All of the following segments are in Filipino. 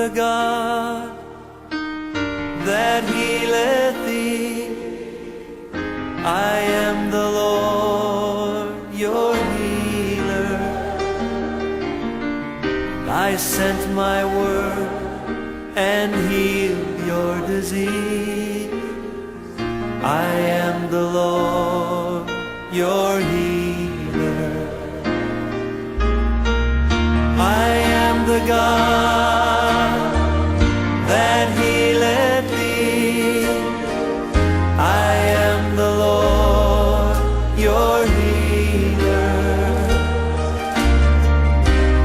the God that healeth thee. I am the Lord your healer. I sent my word and healed your disease. I am the Lord your healer. I am the God that healeth thee. I am the Lord your healer.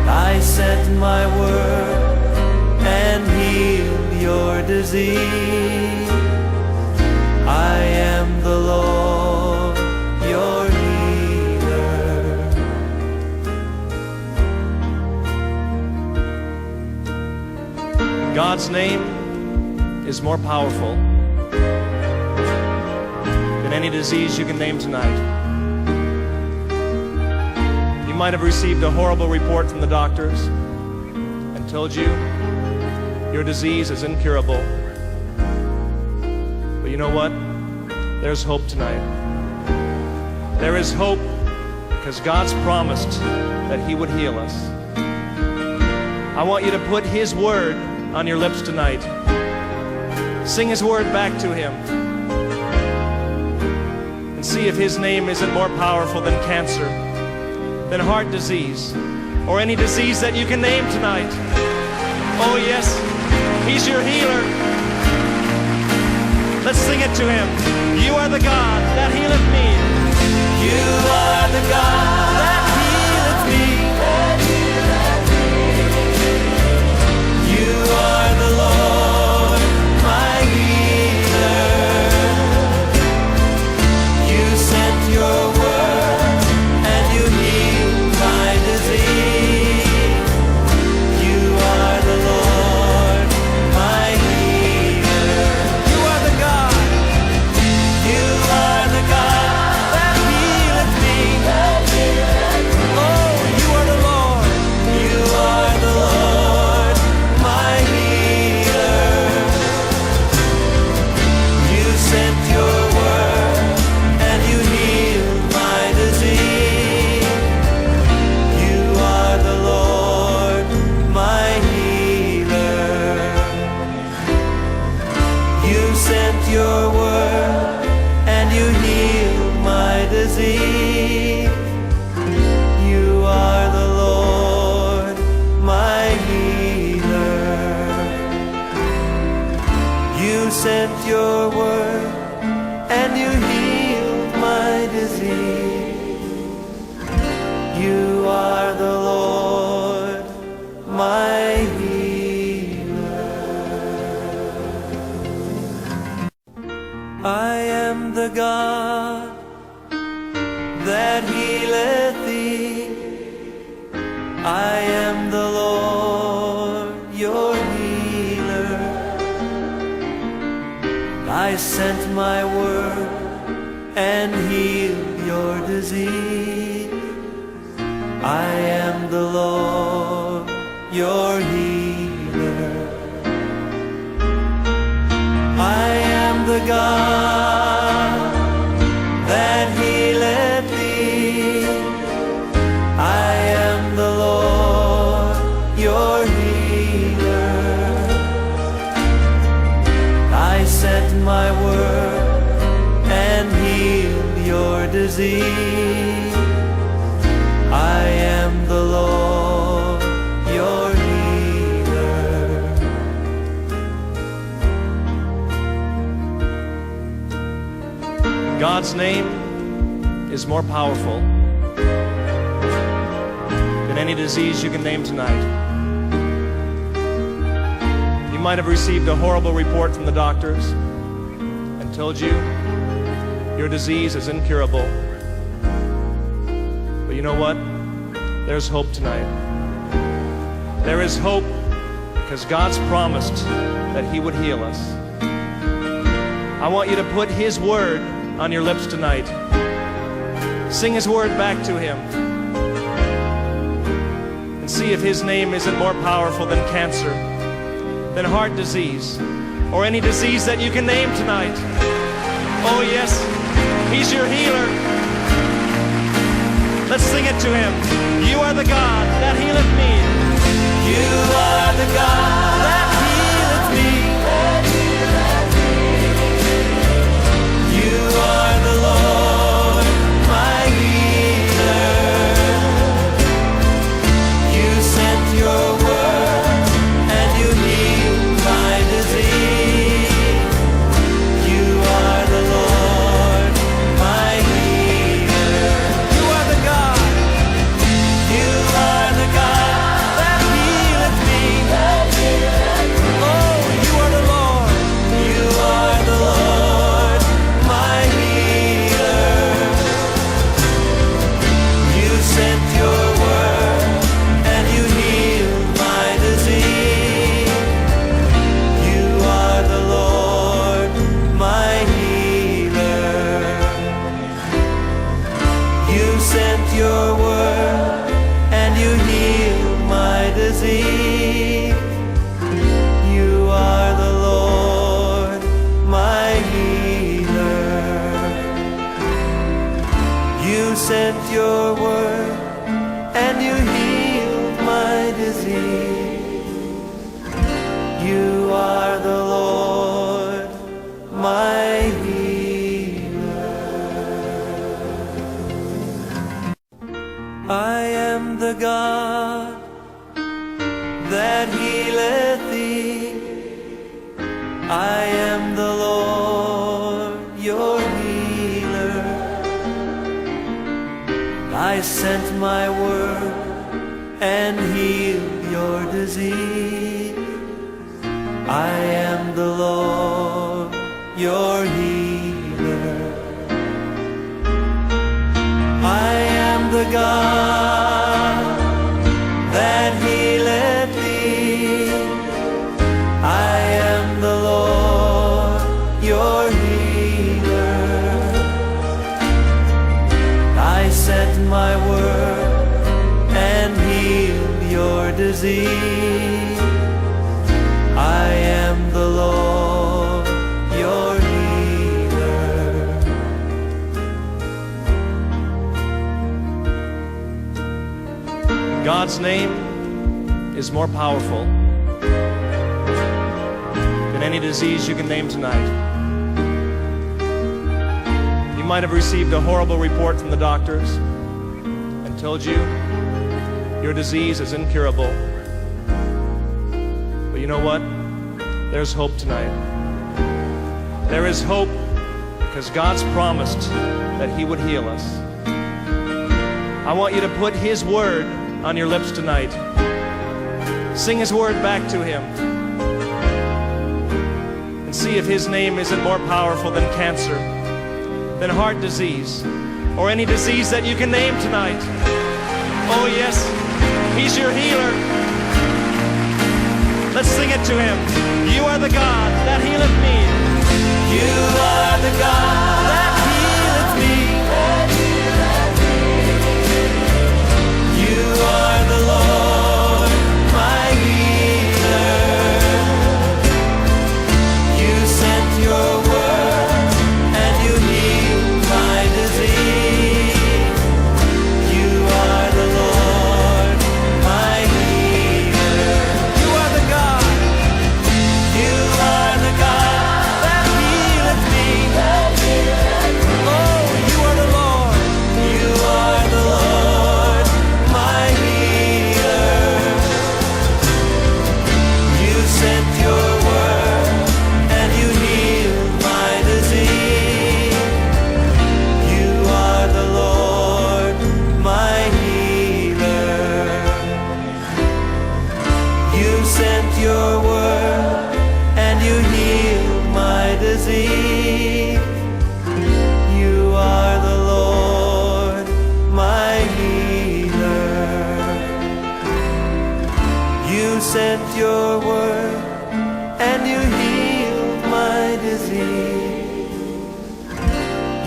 I sent my word and healed your disease. I am the Lord your healer. God's name is more powerful than any disease you can name tonight. You might have received a horrible report from the doctors and told you your disease is incurable. But you know what? There's hope tonight. There is hope because God's promised that He would heal us. I want you to put His word on your lips tonight. Sing His word back to Him. And see if His name isn't more powerful than cancer, than heart disease, or any disease that you can name tonight. Oh yes, He's your healer. Let's sing it to Him. You are the God that healeth me. You are the God that healeth me. You are the Lord, my healer. You sent your word and you healed my disease. You are the Lord, my healer. You are the God. You are the God that healeth me. Oh, you are the Lord. You are the Lord, my healer. You sent your word and you healed my disease. You are the Lord, my healer. You sent your word and you healed my disease. You are the Lord, my healer. You sent your word and you healed my disease. You are the Lord, my healer. I am the God that healeth thee. I am the Lord your healer. I sent my word and healed your disease. I am the Lord your healer. I am the God that healeth thee. I am the Lord your healer. I sent my word and healed your disease. I am the Lord your healer. God's name is more powerful than any disease you can name tonight. You might have received a horrible report from the doctors and told you your disease is incurable. But you know what? There's hope tonight. There is hope because God's promised that He would heal us. I want you to put His word on your lips tonight. Sing His word back to Him. And see if His name isn't more powerful than cancer, than heart disease or any disease that you can name tonight. Oh yes, He's your healer. Let's sing it to Him. You are the God that healeth me. You are the God that healeth me. You are the Lord, my healer. You sent your word and you healed my disease. You are the Lord, my healer. You are the God. You are the God that healeth me. Oh, you are the Lord. You are the Lord, my healer. You sent your word and you healed my disease. You are the Lord, my healer. You sent your word and you healed my disease. You are the Lord, my healer. You sent your word and you healed my disease. You are the Lord, my healer. I am the God that healeth thee. I am the Lord, your healer. I sent my word and healed your disease. I am the Lord, your healer. I am the God that healeth thee. I am the Lord, your healer. I sent my word and healed your disease. I am the Lord, your healer. God's name is more powerful than any disease you can name tonight. You might have received a horrible report from the doctors and told you your disease is incurable. But you know what? There's hope tonight. There is hope because God's promised that He would heal us. I want you to put His word on your lips tonight. Sing His word back to Him. And see if His name isn't more powerful than cancer, than heart disease, or any disease that you can name tonight. Oh yes, He's your healer. Let's sing it to Him. You are the God that healeth me. You are the God that healeth me. You are the Lord, my healer. You sent your word and you healed my disease. You are the Lord, my healer. You are the God. You are the God that healeth me. Oh, you are the Lord. You are the Lord, my healer. You sent your word and you healed my disease. You are the Lord, my healer. You sent your word and you healed my disease. You are the Lord, my healer. You sent your word and you healed my disease.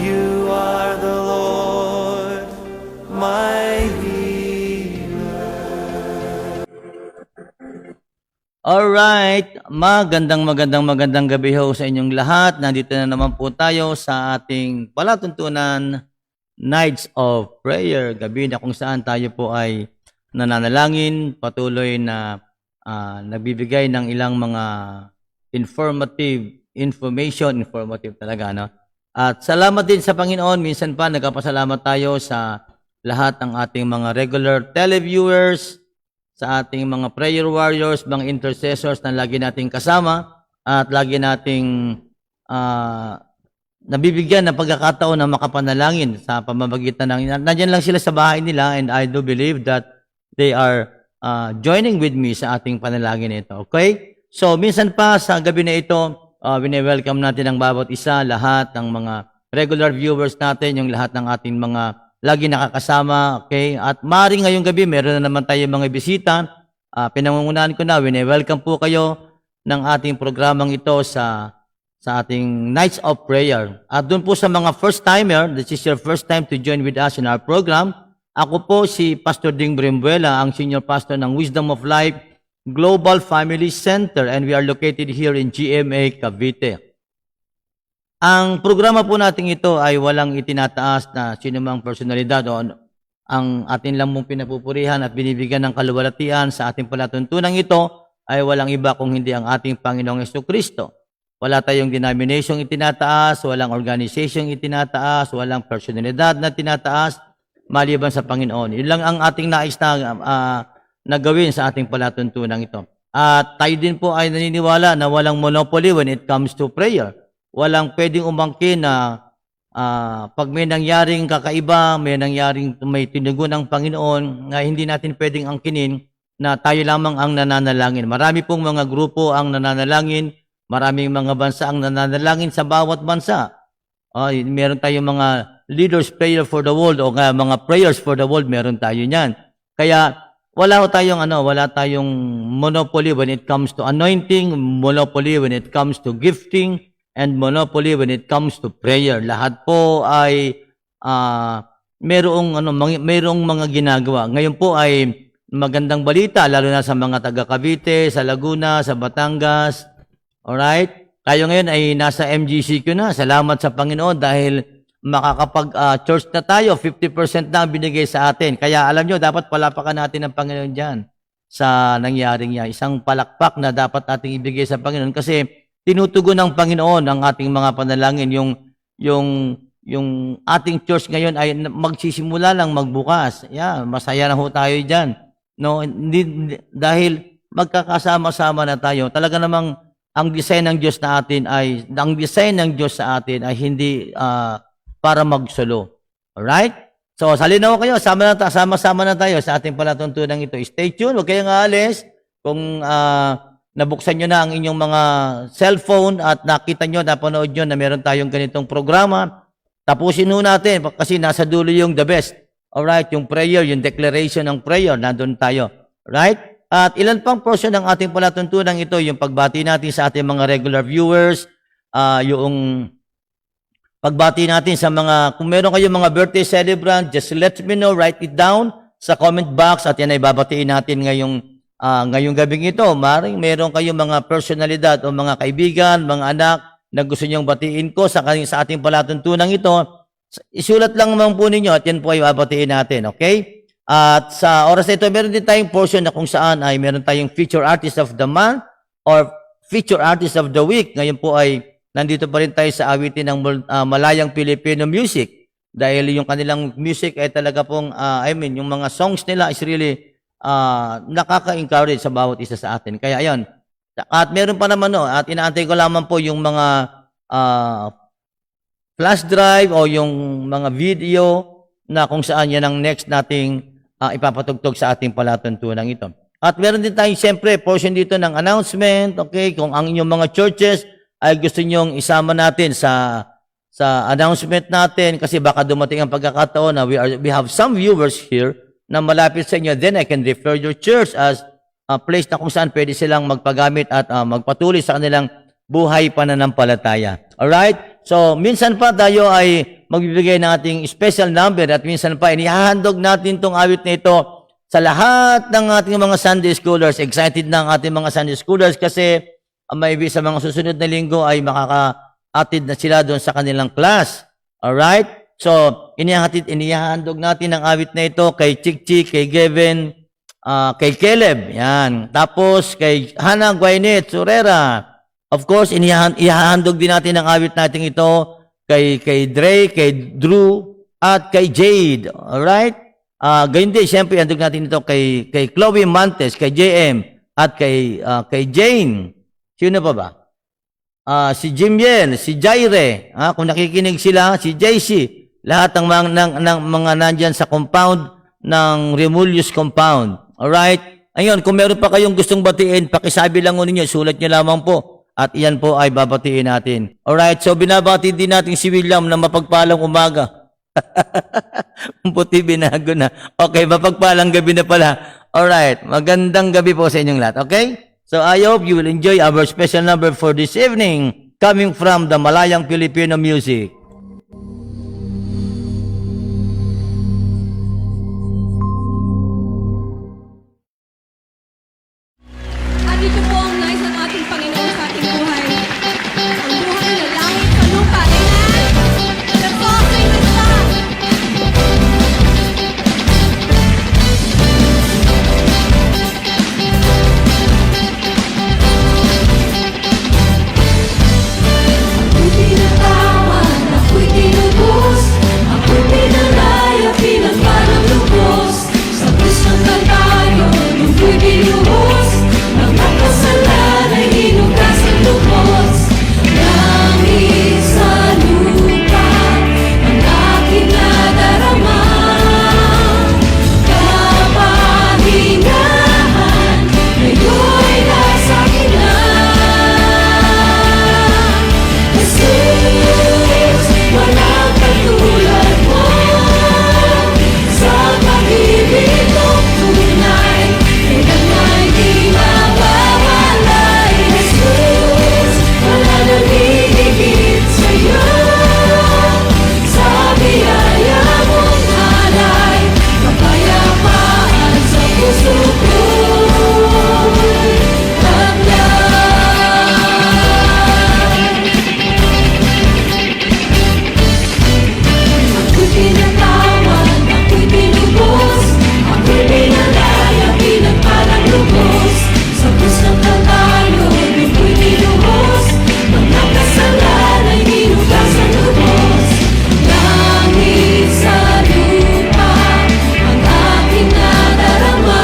You are the Lord, my healer. Alright, magandang gabi ho sa inyong lahat. Nandito na naman po tayo sa ating palatuntunan Nights of Prayer, gabi na kung saan tayo po ay nananalangin, patuloy na nagbibigay ng ilang mga informative talaga, no? At salamat din sa Panginoon, minsan pa nagpapasalamat tayo sa lahat ng ating mga regular televiewers, sa ating mga prayer warriors, mga intercessors na lagi nating kasama at lagi nating nabibigyan ng pagkakataon na makapanalangin sa pamamagitan ng, nandiyan lang sila sa bahay nila, and I do believe that they are joining with me sa ating panalangin ito. Okay? So, minsan pa sa gabi na ito, wini-welcome natin ang bawat isa, lahat ng mga regular viewers natin, yung lahat ng ating mga lagi nakakasama, okay? At maaaring ngayong gabi, meron na naman tayo mga bisita. Pinangungunahan ko na, wini-welcome po kayo ng ating programang ito sa ating Nights of Prayer. At doon po sa mga first-timer, this is your first time to join with us in our program. Ako po si Pastor Ding Brimbuela, ang Senior Pastor ng Wisdom of Life Global Family Center, and we are located here in GMA, Cavite. Ang programa po natin ito ay walang itinataas na sinumang personalidad o ang atin lang mong pinapupurihan at binibigyan ng kaluwalhatian sa ating palatuntunan ito ay walang iba kung hindi ang ating Panginoong Jesucristo. Wala tayong denomination itinataas, walang organization itinataas, walang personalidad na tinataas, maliban sa Panginoon. Yun lang ang ating nais na gawin sa ating palatuntunan ito. At tayo din po ay naniniwala na walang monopoly when it comes to prayer. Walang pwedeng umangkin na pag may nangyaring kakaiba, may tinugon ng Panginoon, na hindi natin pwedeng angkinin na tayo lamang ang nananalangin. Marami pong mga grupo ang nananalangin, maraming mga bansa ang nananalangin sa bawat bansa. Meron tayong mga leaders prayer for the world o mga prayers for the world, meron tayo niyan. Kaya wala tayong monopoly when it comes to anointing, monopoly when it comes to gifting, and monopoly when it comes to prayer. Lahat po ay mayroong mga ginagawa. Ngayon po ay magandang balita, lalo na sa mga taga Cavite, sa Laguna, sa Batangas. Alright? Tayo ngayon ay nasa MGCQ na. Salamat sa Panginoon dahil makakapag-church na tayo. 50% na ang binigay sa atin. Kaya alam nyo, dapat palapakan natin ang Panginoon dyan sa nangyaring yan. Isang palakpak na dapat nating ibigay sa Panginoon kasi tinutugon ng Panginoon ang ating mga panalangin. Yung ating church ngayon ay magsisimula lang magbukas. Yeah, masaya na ho tayo dyan. No, dahil magkakasama-sama na tayo. Talaga namang ang design ng Diyos sa atin ay hindi para magsolo. Alright? So, salinaw kayo. Sama-sama na tayo sa ating palatuntunan ito. Stay tuned. Huwag kayong aalis. Kung nabuksan nyo na ang inyong mga cellphone at nakita nyo, napanood nyo na meron tayong ganitong programa, tapusin ho natin kasi nasa dulo yung the best. Alright, yung prayer, yung declaration ng prayer, nandun tayo. Right? At ilan pang portion ng ating palatuntunan ito, yung pagbati natin sa ating mga regular viewers, yung pagbati natin sa mga, kung meron kayong mga birthday celebrant, just let me know, write it down sa comment box at yan ay babatiin natin ngayong gabing ito. Maring meron kayong mga personalidad o mga kaibigan, mga anak na gusto niyong batiin ko sa ating palatuntunan ito, isulat lang naman po ninyo at yan po ay babatiin natin, okay? At sa oras na ito, meron din tayong portion na kung saan ay meron tayong feature artist of the month or feature artist of the week. Ngayon po ay nandito pa rin tayo sa awitin ng Malayang Filipino music dahil yung kanilang music ay talaga pong, yung mga songs nila is really nakaka-encourage sa bawat isa sa atin. Kaya ayan. At meron pa naman at inaantay ko lamang po yung mga flash drive o yung mga video na kung saan yan ang next nating ipapatugtog sa ating palatuntunan ito. At meron din tayong siyempre portion dito ng announcement, okay? Kung ang inyong mga churches ay gusto nyong isama natin sa announcement natin kasi baka dumating ang pagkakataon na we have some viewers here na malapit sa inyo, then I can refer your church as a place na kung saan pwede silang magpagamit at magpatuloy sa kanilang buhay pananampalataya. Alright? So, minsan pa tayo ay magbibigay ng ating special number at minsan pa inihahandog natin itong awit na ito sa lahat ng ating mga Sunday Schoolers. Excited na ang ating mga Sunday Schoolers kasi maybe sa mga susunod na linggo ay makaka-atid na sila doon sa kanilang class. Alright? So, inihahandog natin ang awit na ito kay Chikchi, kay Gavin, kay Caleb. Yan. Tapos, kay Hannah Guaynet Surera. Of course, ihahandog din natin ang awit natin ito kay Dre, kay Drew, at kay Jade. Alright? Gayun din, siyempre, ihahandog natin ito kay Chloe Mantes, kay JM, at kay Jane. Sino pa ba? Si Jimiel, si Jaire, kung nakikinig sila, si JC, lahat ng mga nandyan sa compound ng Remulius Compound. Alright? Ayun, kung meron pa kayong gustong batiin, pakisabi lang ninyo, sulat nyo lamang po. At iyan po ay babatiin natin. Alright, so binabati din natin si William na mapagpalang umaga. Puti binago na. Okay, mapagpalang gabi na pala. Alright, magandang gabi po sa inyong lahat. Okay? So I hope you will enjoy our special number for this evening coming from the Malayang Filipino music. At ito po ang nais ng ating Panginoon sa ating buhay. Ang buhay na langit sa lupa. Amen? Let's all sing this song. Ako'y tinatawan, ako'y tinubos, ako'y pinalaya, pinagpalang lubos. Sa krus ng Kalbaryo, ako'y binuhos, ang kasalanan ay hinugasan lubos. Langit sa lupa, ang aking nadarama. Kapahingahan, ngayon'y nasa akin na. Jesus, walang katulad mo. Sa pag-ibig mong tunay, kailanman di mawawalay. Jesus, wala nang hihigit sa'yo. Sa biyaya mong alay, kapayapaan sa puso ko'y taglay. Ako'y tinatawan, ako'y tinubos, ako'y pinalaya, pinagpalang lubos. Sa krus ng Kalbaryo, ako'y niluhos, mga kasalanan ay hinugasan lubos. Langit sa lupa, ang aking nadarama.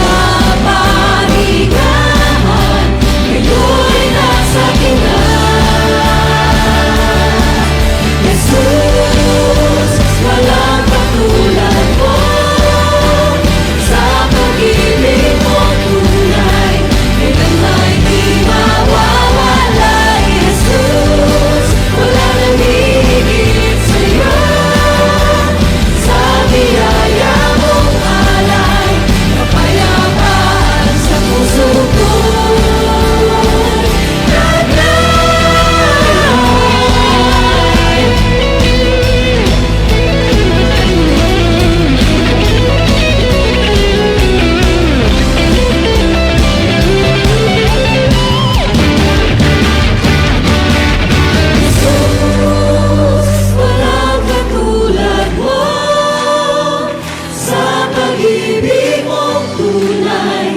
Kapahingahan, ngayon'y nasa akin na. Jesus, walang katulad mo. Sa pag-ibig mong tunay, kailanman di mawawalay. Jesus, wala nang hihigit sa'yo. Sa biyaya mong alay, kapayapaan sa puso ko'y taglay. Jesus, walang katulad mo. Sa pag-ibig mong tunay,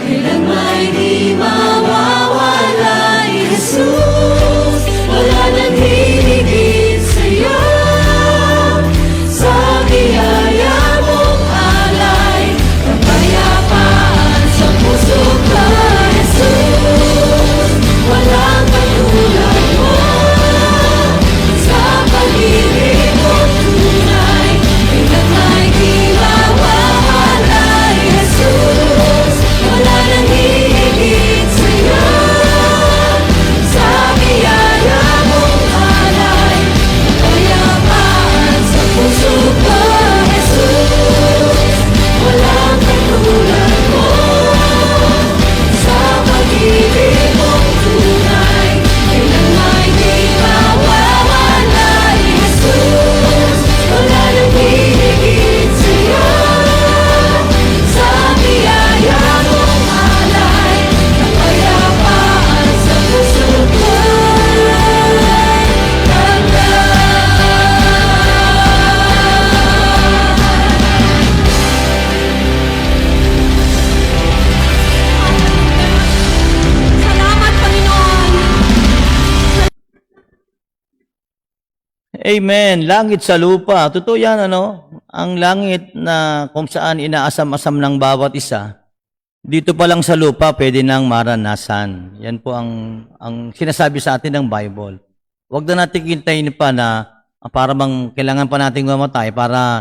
kailanman di mawawalay. Jesus, wala nang hihigit sa'yo. Sa biyaya mong alay, kapayapaan sa puso ko. Jesus, walang katulad mo. Sa pag-ibig mong tunay, kailanman di mawawalay. Amen. Langit sa lupa. Totoo yan, ano? Ang langit na kung saan inaasam-asam ng bawat isa, dito pa lang sa lupa, pwede nang maranasan. Yan po ang sinasabi sa atin ng Bible. Huwag na natin kintayin pa na para bang kailangan pa natin mamatay para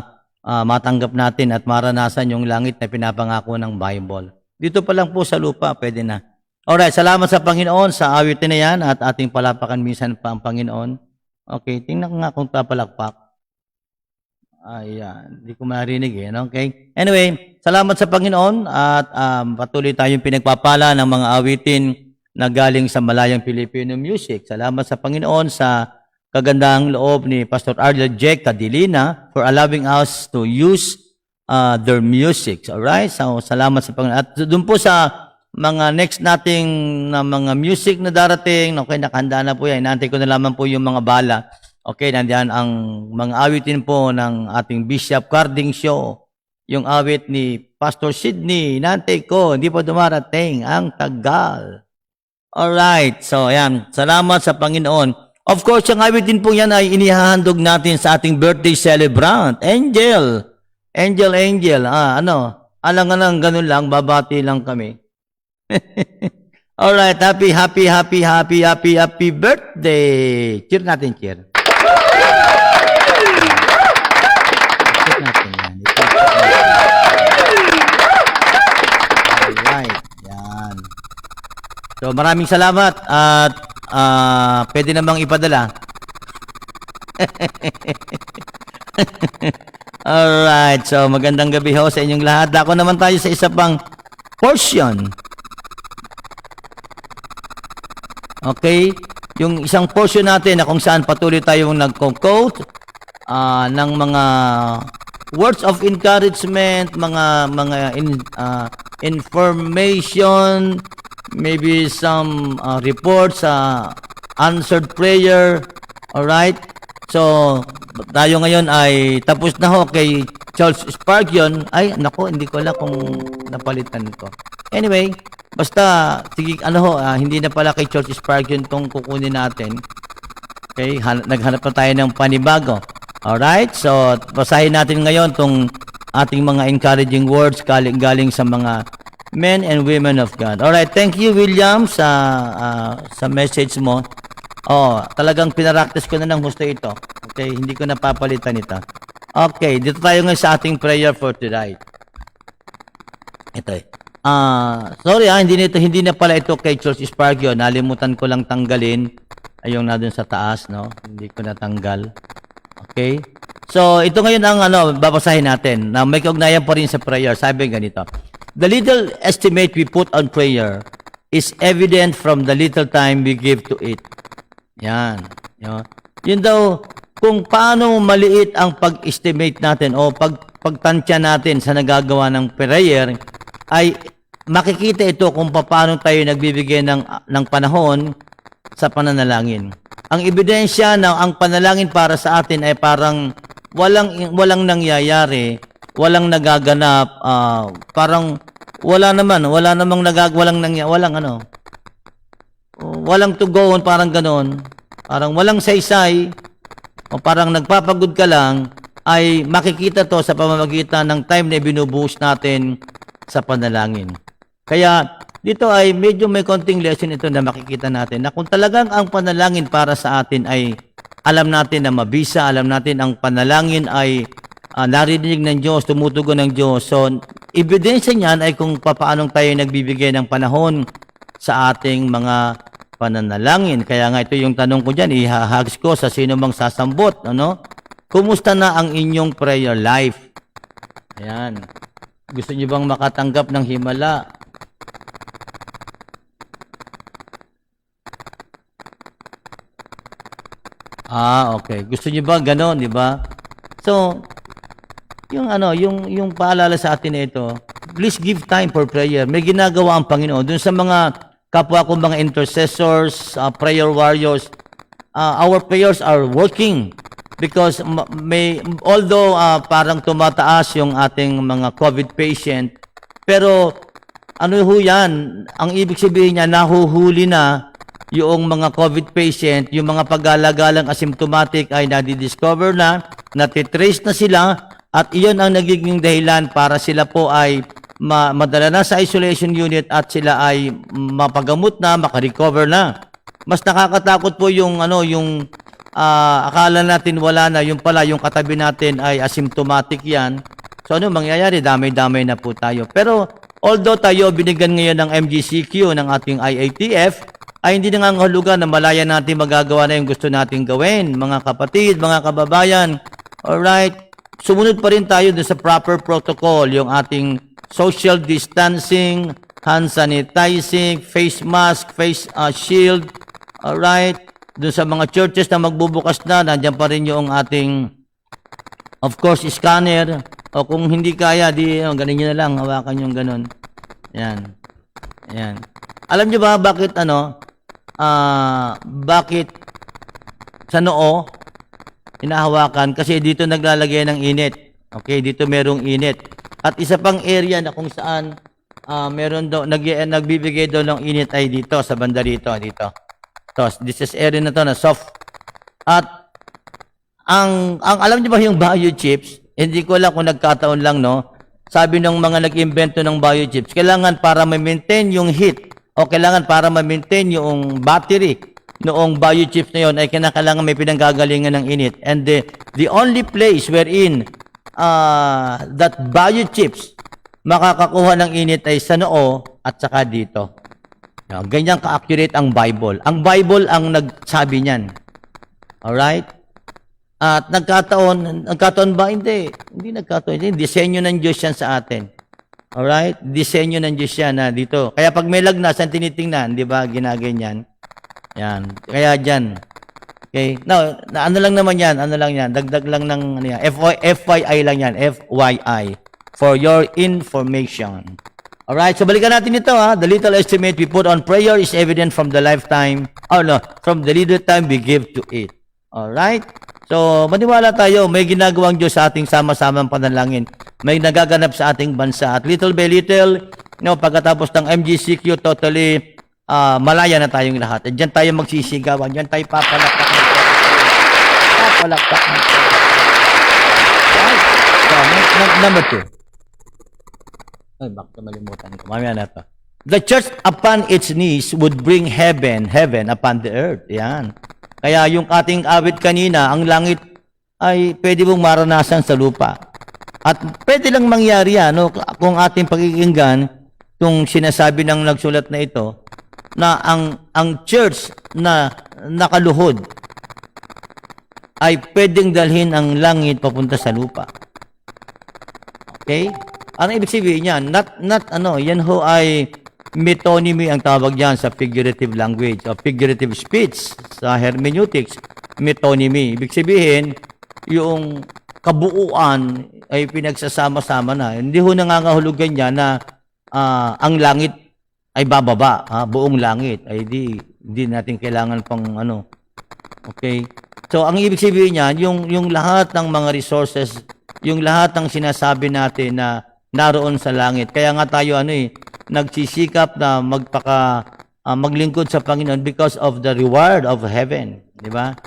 matanggap natin at maranasan yung langit na pinapangako ng Bible. Dito pa lang po sa lupa, pwede na. Alright, salamat sa Panginoon sa awitin na yan at ating palapakan minsan pa ang Panginoon. Okay, tingnan ko nga kung papalakpak. Ayan, hindi ko marinig eh. Okay? Anyway, salamat sa Panginoon at patuloy tayong pinagpapala ng mga awitin na galing sa malayang Filipino music. Salamat sa Panginoon sa kagandang loob ni Pastor Arlel J. Cadilina for allowing us to use their music. Alright? So, salamat sa Panginoon. At doon po sa mga next nating na mga music na darating, okay, nakahanda na po yan. Inaantay ko na lamang po yung mga bala. Okay, nandiyan ang mga awitin po ng ating Bishop Carding Show. Yung awit ni Pastor Sidney, inaantay ko, hindi pa dumarating, ang tagal. Alright, so ayan, salamat sa Panginoon. Of course, yung awitin po yan ay inihahandog natin sa ating birthday celebrant, Angel. Angel, alang-alang, ganun lang, babati lang kami. Alright, happy birthday! Cheer natin, cheer. Cheer natin yan. Alright, yan. So, maraming salamat at pwede namang ipadala. Alright, so magandang gabi ho sa inyong lahat. Dako naman tayo sa isa pang portion. Okay? Yung isang portion natin na kung saan patuloy tayong nagko-quote ng mga words of encouragement, mga information, maybe some reports, answered prayer. Alright? So, tayo ngayon ay tapos na ho kay Charles Spurgeon. Ay, nako, hindi ko alam kung napalitan ko. Anyway, basta, sige, hindi na pala kay Charles Spurgeon tong kukunin natin. Okay, naghanap na tayo ng panibago. Alright, so, basahin natin ngayon tong ating mga encouraging words galing sa mga men and women of God. Alright, thank you, William, sa message mo. Talagang pinaraktis ko na ng gusto ito. Okay, hindi ko napapalitan ito. Okay, dito tayo ngayon sa ating prayer for tonight. Ito eh. Sorry hindi na pala ito kay Charles Spurgeon. Nalimutan ko lang tanggalin. Ayong na dun sa taas, no? Hindi ko natanggal. Okay? So, ito ngayon ang babasahin natin. Na may kaugnayan pa rin sa prayer. Sabi ganito. The little estimate we put on prayer is evident from the little time we give to it. Yan. Yun daw, kung paano maliit ang pag-estimate natin o pagtansya natin sa nagagawa ng prayer, ay makikita ito kung paano tayo nagbibigay ng panahon sa pananalangin. Ang ebidensya na ang panalangin para sa atin ay parang walang nangyayari, walang nagaganap, parang walang tugon, parang ganon, parang walang saysay, o parang nagpapagod ka lang, ay makikita to sa pamamagitan ng time na binubuhos natin sa panalangin. Kaya dito ay medyo may konting lesson ito na makikita natin na kung talagang ang panalangin para sa atin ay alam natin na mabisa, alam natin ang panalangin ay narinig ng Diyos, tumutugon ng Diyos. So, ebidensya niyan ay kung paano tayo nagbibigay ng panahon sa ating mga pananalangin. Kaya nga ito yung tanong ko dyan, ihahags ko sa sino mang sasambot. Kumusta na ang inyong prayer life? Ayan. Gusto niyo bang makatanggap ng himala? Okay. Gusto niyo ba ganon, di ba? So, yung paalala sa atin na ito, please give time for prayer. May ginagawa ang Panginoon. Dun sa mga kapwa ko, mga intercessors, prayer warriors, our prayers are working because although parang tumataas yung ating mga COVID patient, pero yan, ang ibig sabihin niya, nahuhuli na yung mga COVID patient, yung mga pag-alagalang asymptomatic ay nadidiscover na, natitrace na sila, at iyon ang nagiging dahilan para sila po ay madala na sa isolation unit at sila ay mapagamot na, makarecover na. Mas nakakatakot po yung akala natin wala na, yung pala yung katabi natin ay asymptomatic yan. So ano mangyayari? Damay-damay na po tayo. Pero although tayo binigyan ngayon ng MGCQ ng ating IATF, ay hindi nangangahulugan na malaya natin magagawa na yung gusto nating gawin. Mga kapatid, mga kababayan, alright, sumunod pa rin tayo dun sa proper protocol, yung ating social distancing, hand sanitizing, face mask, face shield, alright, dun sa mga churches na magbubukas na, nandiyan pa rin yung ating, of course, scanner, o kung hindi kaya, ganun nyo na lang, hawakan yung ganun. Yan. Yan. Alam nyo ba bakit bakit sa noo hinahawakan? Kasi dito naglalagay ng init. Okay, dito merong init. At isa pang area na kung saan meron daw nagbibigay daw ng init ay dito sa banda dito. So, this is area na to na soft. At ang alam niyo ba yung biochips? Hindi ko alam kung nagkataon lang, no? Sabi ng mga nag-imbento ng biochips, kailangan para ma-maintain yung heat o kailangan para ma-maintain yung battery noong biochips na yun ay kailangan may pinanggagalingan ng init. And the only place wherein that biochips makakakuha ng init ay sa noo at saka dito. Ganyan ka-accurate ang Bible. Ang Bible ang nagsabi niyan. Alright? At nagkataon ba? Hindi nagkataon. Hindi. Disenyo ng Diyos yan sa atin. Alright? Disenyo ng Diyos yan na dito. Kaya pag may lagnas, ang tinitingnan, di ba, ginaganyan. Yan. Kaya dyan. Okay? Now, ano lang naman yan? Dagdag lang ng, FYI lang yan. FYI. For your information. Alright? So, balikan natin ito, ha. The little estimate we put on prayer is evident from the from the little time we give to it. Alright? So, maniwala tayo, may ginagawang Diyos sa ating sama-samang panalangin. May nagaganap sa ating bansa. At little by little, pagkatapos ng MGCQ, totally malaya na tayong lahat. At dyan tayo magsisigawan. Dyan tayo papalakpak. Papalakpak. Right? So, number 2. Ay, bakit malimutan ko? Mamaya na to. The church upon its knees would bring heaven upon the earth. Yan. Kaya yung ating awit kanina, ang langit ay pwede mong maranasan sa lupa. At pwede lang mangyari yan, kung ating pakikinggan, kung sinasabi ng nagsulat na ito, na ang church na nakaluhod ay pwedeng dalhin ang langit papunta sa lupa. Okay? Ano ibig sabihin yan? Yan ho ay metonymy ang tawag diyan sa figurative language o figurative speech sa hermeneutics. Metonymy. Ibig sabihin, yung kabuuan ay pinagsasama-sama na. Hindi ho nangangahulugan niya na ang langit ay bababa, buong langit. Ay di natin kailangan pang Okay? So, ang ibig sabihin niyan, yung lahat ng mga resources, yung lahat ng sinasabi natin na naroon sa langit. Kaya nga tayo nagsisikap na maglingkod sa Panginoon because of the reward of heaven, di ba?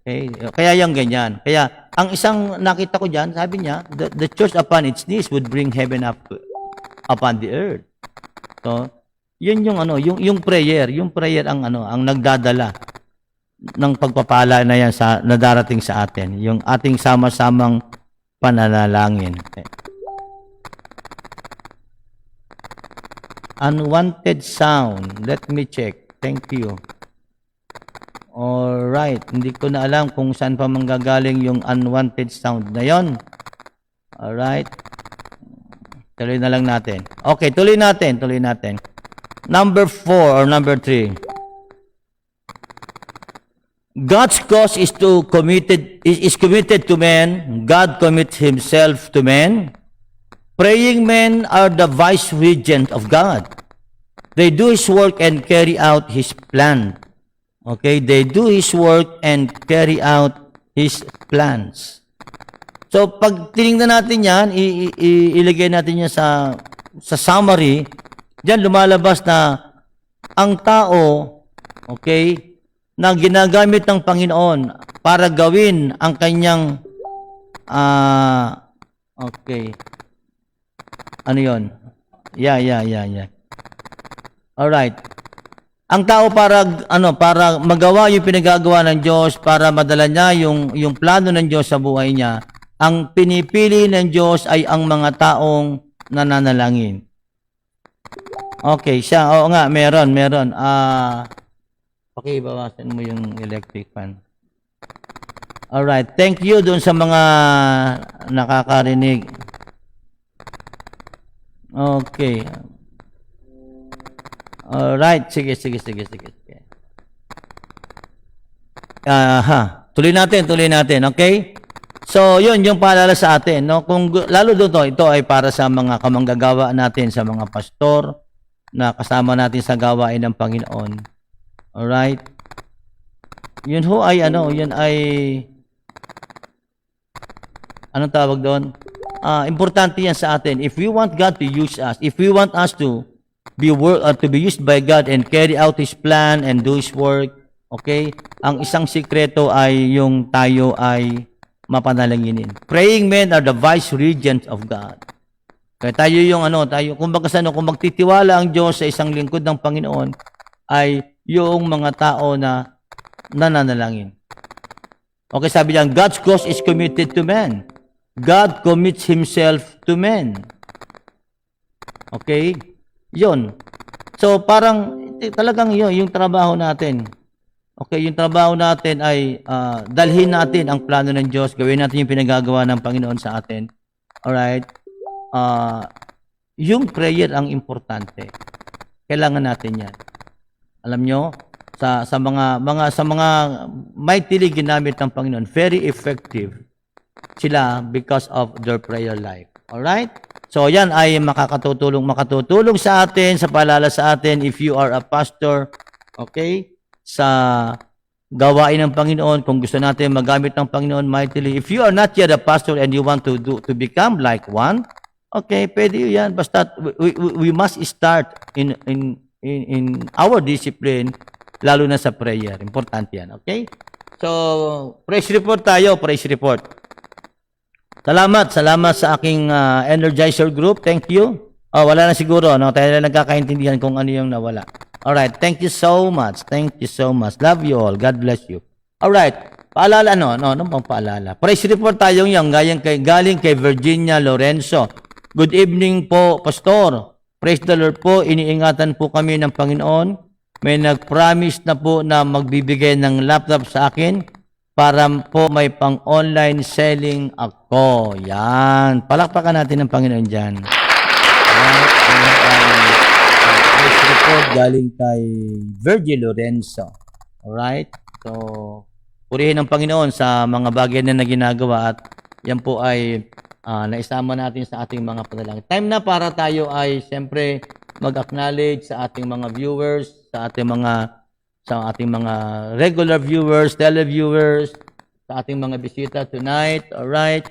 Okay, kaya yung ganyan. Kaya ang isang nakita ko diyan, sabi niya, the church upon its knees would bring heaven up upon the earth. So, yun yung prayer ang nagdadala ng pagpapala na yan na darating sa atin, yung ating sama-samang pananalangin. Okay. Unwanted sound. Let me check. Thank you. Alright. Hindi ko na alam kung saan pa manggagaling yung unwanted sound na yon. Alright. Tuloy na lang natin. Okay, tuloy natin. Number 4 or number 3. God's cause is committed to men. God commits himself to men. Praying men are the vice-regent of God. They do His work and carry out His plan. Okay? They do His work and carry out His plans. So, pag tinignan natin yan, ilagay natin yan sa summary, diyan lumalabas na ang tao okay, na ginagamit ng Panginoon para gawin ang kanyang, okay, ano yon? Yeah. Alright. Ang tao para magawa yung pinagagawa ng Diyos, para madala niya yung plano ng Diyos sa buhay niya, ang pinipili ng Diyos ay ang mga taong nananalangin. Okay, siya. Oo nga, meron. Pakibawasan mo yung electric fan. Alright. Thank you dun sa mga nakakarinig. Okay. Alright. Sige. Tuloy natin. Okay? So, yun yung paalala sa atin, no? Kung lalo ito ay para sa mga kamanggagawa natin, sa mga pastor na kasama natin sa gawain ng Panginoon. Alright? Yun ay anong tawag doon? Importante yan sa atin. If we want God to use us, if we want us to be used by God and carry out His plan and do His work, okay? Ang isang sikreto ay yung tayo ay mapanalanginin. Praying men are the vice regents of God. Kaya kung magtitiwala ang Diyos sa isang lingkod ng Panginoon, ay yung mga tao na nananalangin. Okay, sabi niya, God's cause is committed to man. God commits Himself to men. Okay? Yun. So, parang talagang yun, yung trabaho natin. Okay, yung trabaho natin ay dalhin natin ang plano ng Diyos, gawin natin yung pinagagawa ng Panginoon sa atin. Alright? Yung prayer ang importante. Kailangan natin yan. Alam nyo, sa mga mightily ginamit ng Panginoon, very effective sila because of their prayer life. Alright? So, yan ay makatutulong sa atin, sa paalala sa atin, if you are a pastor, okay, sa gawain ng Panginoon, kung gusto natin magamit ng Panginoon mightily. If you are not yet a pastor and you want to become like one, okay, pwede yan. Basta we must start in our discipline, lalo na sa prayer. Importante yan, okay? So, praise report tayo, praise report. Salamat sa aking Energizer group. Thank you. Wala na siguro, no? Tayo na nagkakaintindihan kung ano yung nawala. Alright, thank you so much. Love you all. God bless you. Alright, paalala, ano bang paalala? Praise report tayo yung galing kay Virginia Lorenzo. Good evening po, Pastor. Praise the Lord po. Iniingatan po kami ng Panginoon. May nag-promise na po na magbibigay ng laptop sa akin para po may pang-online selling ako. Yan. Palakpakan natin ng Panginoon dyan. Praise report galing kay Virgil Lorenzo. Alright? So, purihin ng Panginoon sa mga bagay na ginagawa at yan po ay naisama natin sa ating mga panalangin. Time na para tayo ay siyempre mag-acknowledge sa ating mga viewers, sa ating mga regular viewers, televiewers, sa ating mga bisita tonight. Alright?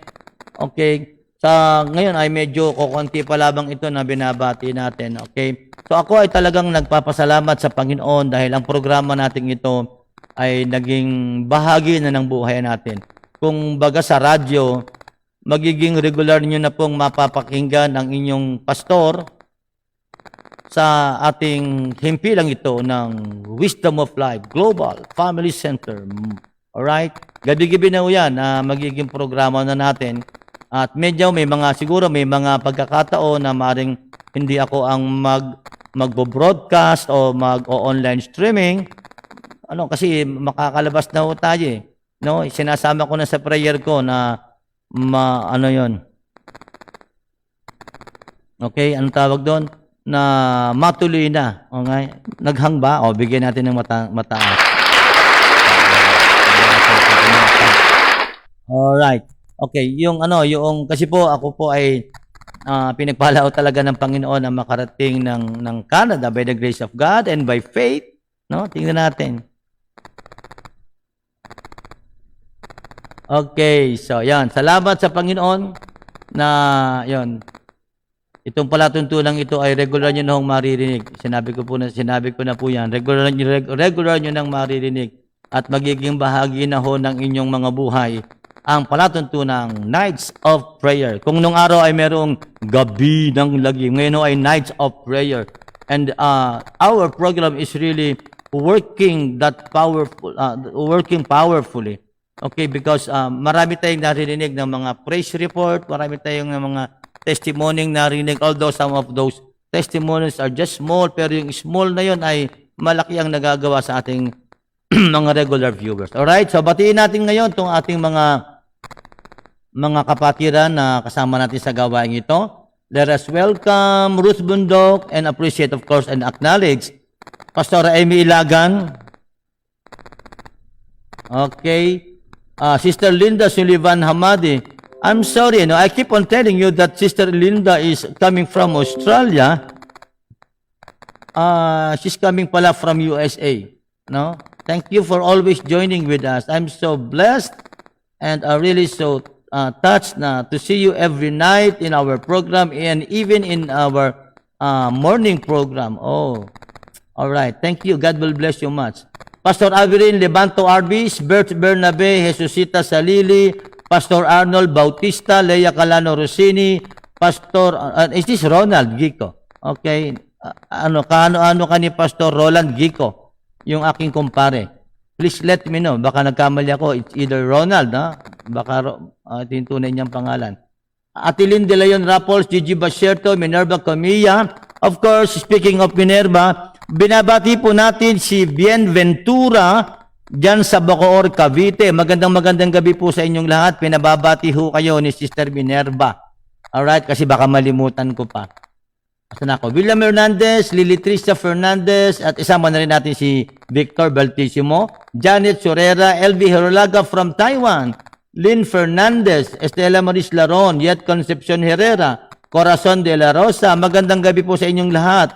Okay. Sa ngayon ay medyo kukunti pa labang ito na binabati natin. Okay? So ako ay talagang nagpapasalamat sa Panginoon dahil ang programa natin ito ay naging bahagi na ng buhay natin. Kung baga sa radyo, magiging regular nyo na pong mapapakinggan ang inyong pastor sa ating himpilang ito ng Wisdom of Life Global Family Center. Alright? Gabi-gabi na yan na magiging programa na natin. At medyo may mga pagkakataon na maring hindi ako ang magbo-broadcast o mag-online streaming. Kasi makakalabas na ho tayo eh. No, sinasama ko na sa prayer ko na okay, anong tawag doon? Na matuloy na. Okay? Naghang ba? Bigyan natin ng mataas. Alright. Okay, yung kasi po ako po ay pinagpala talaga ng Panginoon na makarating ng Canada by the grace of God and by faith, no? Tingnan natin. Okay, so yan. Salamat sa Panginoon na yan. Itong palatuntunang ito ay regular nyo na hong maririnig. Sinabi ko na po yan. Regular nyo nang maririnig at magiging bahagi na ho ng inyong mga buhay ang palatuntunang Nights of Prayer. Kung nung araw ay merong gabi ng lagi, ngayon ho ay Nights of Prayer. And our program is really working powerfully. Okay, because marami tayong narinig ng mga praise report, marami tayong mga testimony narinig, although some of those testimonies are just small, pero yung small na yon ay malaki ang nagagawa sa ating mga regular viewers. Alright, so batiin natin ngayon itong ating mga kapatiran na kasama natin sa gawain ito. Let us welcome Ruth Bundok and appreciate, of course, and acknowledge Pastor Amy Ilagan. Okay. Sister Linda Sullivan Hamadi. I'm sorry, I keep on telling you that Sister Linda is coming from Australia. She's coming pala from USA. No? Thank you for always joining with us. I'm so blessed and really so touched to see you every night in our program and even in our morning program. Oh, all right. Thank you. God will bless you much. Pastor Averin Levanto Arbis, Bert Bernabe, Jesusita Salili, Pastor Arnold Bautista, Leia Calano Rossini, Pastor, is this Ronald Gico? Okay, ano ka ni Pastor Roland Gico, yung aking kumpare. Please let me know, baka nagkamali ako, it's either Ronald, baka ito yung tunay niyang pangalan. Atilin De Leon Rapols, Gigi Basierto, Minerva Camilla. Of course, speaking of Minerva, binabati po natin si Bienventura dyan sa Bacoor, Cavite. Magandang gabi po sa inyong lahat. Pinababati ho kayo ni Sister Minerva. Alright, kasi baka malimutan ko pa. Asan ako? William Hernandez, Lily Trisha Fernandez, at isama na rin natin si Victor Baltissimo, Janet Sorera, LV Herolaga from Taiwan, Lynn Fernandez, Estela Maris Laron, Yet Concepcion Herrera, Corazon de la Rosa. Magandang gabi po sa inyong lahat.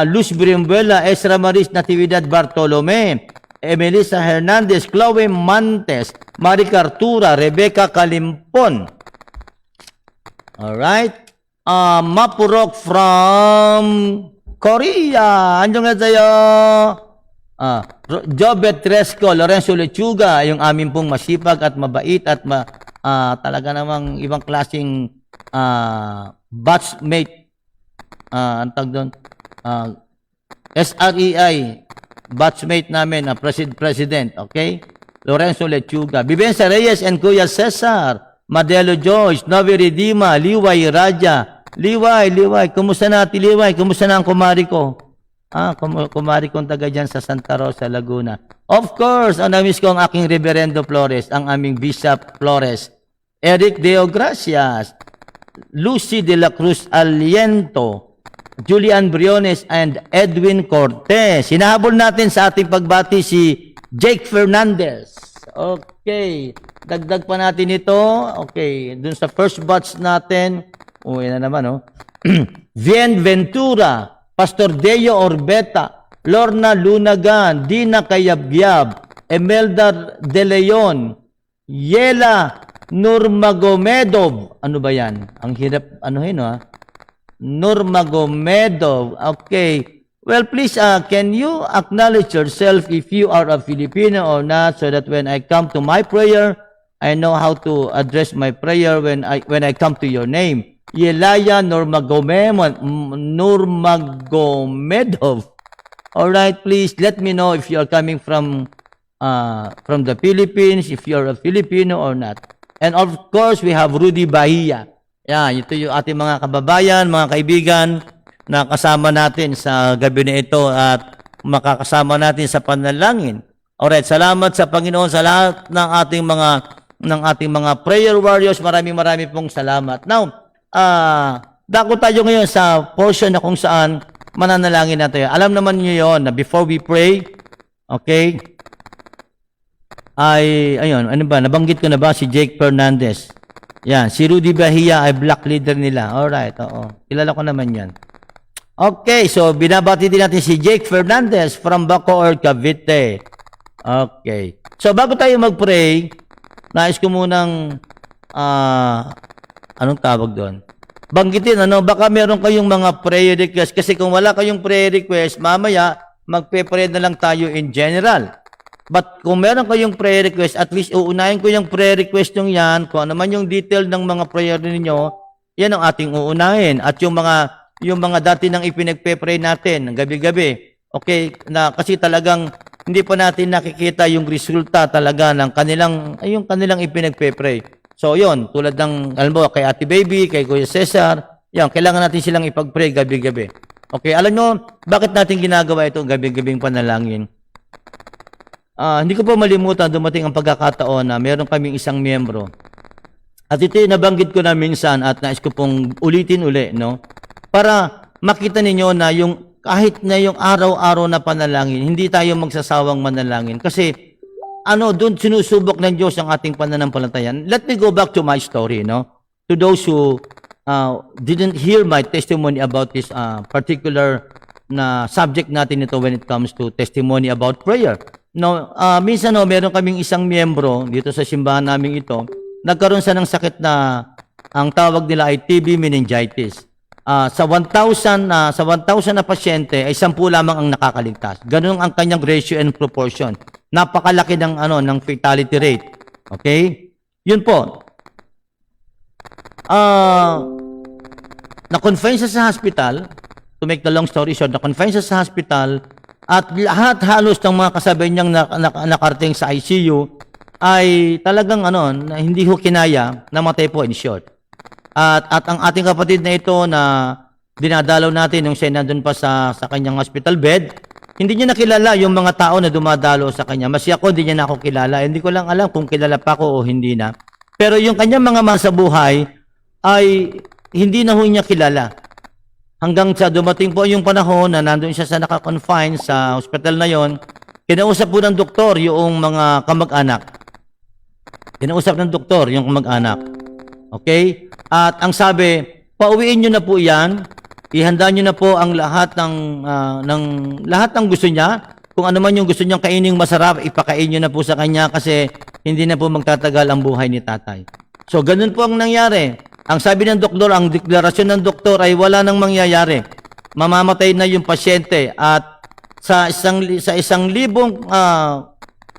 Luz Briumbuela, Ezra Maris Natividad Bartolome, Emelisa Hernandez, Chloe Mantes, Marica Artura, Rebecca Kalimpon. Alright. Mapurok from Korea. Anjong nga tayo. Jobet Tresco, Lorenzo Lechuga, yung amin pong masipag at mabait at talaga namang ibang klaseng batchmate. Ang tag doon. SREI, batchmate namin, president, okay? Lorenzo Lechuga, Vivenza Reyes and Kuya Cesar, Madelo Joyce, Novi Redima, Liway Raja. Liway, kumusta na ati Liway? Kumusta na ang kumari ko? Kumari kong taga dyan sa Santa Rosa, Laguna. Of course, namiss ko ang aking Reverendo Flores, ang aming Bishop Flores, Eric Deo Gracias, Lucy de la Cruz Aliento, Julian Briones, and Edwin Cortez. Hinahabol natin sa ating pagbati si Jake Fernandez. Okay. Dagdag pa natin ito. Okay. Dun sa first batch natin. Uwi na naman, oh. Vien Ventura, Pastor Deo Orbeta, Lorna Lunagan, Dina Kayabyab, Emelda De Leon, Yela Nurmagomedov. Ano ba yan? Ang hirap, Nurmagomedov. Okay. Well, please, can you acknowledge yourself if you are a Filipino or not, so that when I come to my prayer, I know how to address my prayer when I come to your name. Yelaya Nurmagomedov. All right, please let me know if you are coming from the Philippines, if you are a Filipino or not. And of course, we have Rudy Bahia. Yan, ito yung ating mga kababayan, mga kaibigan na kasama natin sa gabi na ito at makakasama natin sa panalangin. Alright, salamat sa Panginoon sa lahat ng ating mga prayer warriors. Maraming pong salamat. Now, dako tayo ngayon sa portion na kung saan mananalangin natin. Alam naman niyo yon na before we pray, okay, ayun, ano ba, nabanggit ko na ba si Jake Fernandez? Yan, si Rudy Bahia ay black leader nila. Alright, oo. Kilala ko naman yan. Okay, so binabati din natin si Jake Fernandez from Bacoor, Cavite. Okay. So bago tayo mag-pray, nais ko munang, anong tawag doon? banggitin, baka meron kayong mga prayer request. Kasi kung wala kayong prayer request, mamaya, magpe-pray na lang tayo in general. But kung meron kayong prayer request, at least uunahin ko yung prayer request nyo yan, kung ano man yung detail ng mga prayer ninyo, yan ang ating uunahin. At yung mga dati nang ipinagpe-pray natin, gabi-gabi, okay, na kasi talagang hindi pa natin nakikita yung resulta talaga ng kanilang ipinagpe-pray. So, yon tulad ng, alam mo, kay Ate Baby, kay Kuya Cesar, yan, kailangan natin silang ipag-pray gabi-gabi. Okay, alam nyo, bakit natin ginagawa ito gabi-gabing panalangin? Hindi ko pa malimutan, dumating ang pagkakataon na meron kaming isang miyembro. At ito yung nabanggit ko na minsan at nais ko pong ulitin uli, no? Para makita ninyo na yung kahit na yung araw-araw na panalangin, hindi tayo magsasawang manalangin. Kasi, doon sinusubok ng Diyos ang ating pananampalataya. Let me go back to my story, no? To those who didn't hear my testimony about this particular na subject natin ito when it comes to testimony about prayer. No, minsan meron kaming isang miyembro dito sa simbahan namin ito, nagkaroon siya ng sakit na ang tawag nila ay TB meningitis. Sa 1,000 na pasyente ay 10 lamang ang nakakaligtas. Ganun ang kanyang ratio and proportion. Napakalaki ng fatality rate. Okay? Yun po. Na-confine siya sa hospital. To make the long story short, na-confine siya sa hospital at lahat halos ng mga kasabay niyang nakarating sa ICU ay talagang na hindi ho kinaya, namatay po in short. At ang ating kapatid na ito na dinadalaw natin nung siya nandun pa sa kanyang hospital bed, hindi niya nakilala yung mga tao na dumadalo sa kanya. Mas ako, hindi niya na ako kilala. Hindi ko lang alam kung kilala pa ako o hindi na. Pero yung kanyang mga masabuhay ay hindi na ho niya kilala. Hanggang sa dumating po yung panahon na nandun siya sa naka-confine sa hospital na yon, kinausap po ng doktor yung mga kamag-anak. Kinausap ng doktor yung kamag-anak. Okay? At ang sabi, pauwiin nyo na po yan, ihanda nyo na po ang lahat ng gusto niya. Kung ano man yung gusto niyang kaining masarap, ipakain nyo na po sa kanya kasi hindi na po magtatagal ang buhay ni tatay. So, ganun po ang nangyari. Ang sabi ng doktor, ang deklarasyon ng doktor ay wala nang mangyayari. Mamamatay na yung pasyente at sa 1,000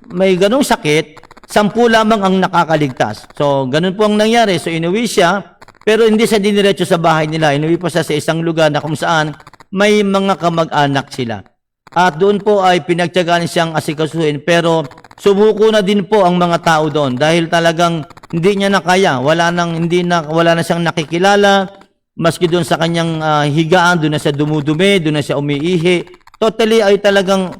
may ganung sakit, 10 lamang ang nakakaligtas. So, ganun po ang nangyari. So, inuwi siya, pero hindi siya diniretso sa bahay nila. Inuwi pa siya sa isang lugar na kung saan may mga kamag-anak sila. At doon po ay pinagtiyagaan siyang asikasuhin. Pero sumuko na din po ang mga tao doon dahil talagang hindi niya na kaya. Wala na siyang nakikilala. Maski doon sa kanyang higaan, doon na siya dumudumi, doon na siya umiihi. Totally ay talagang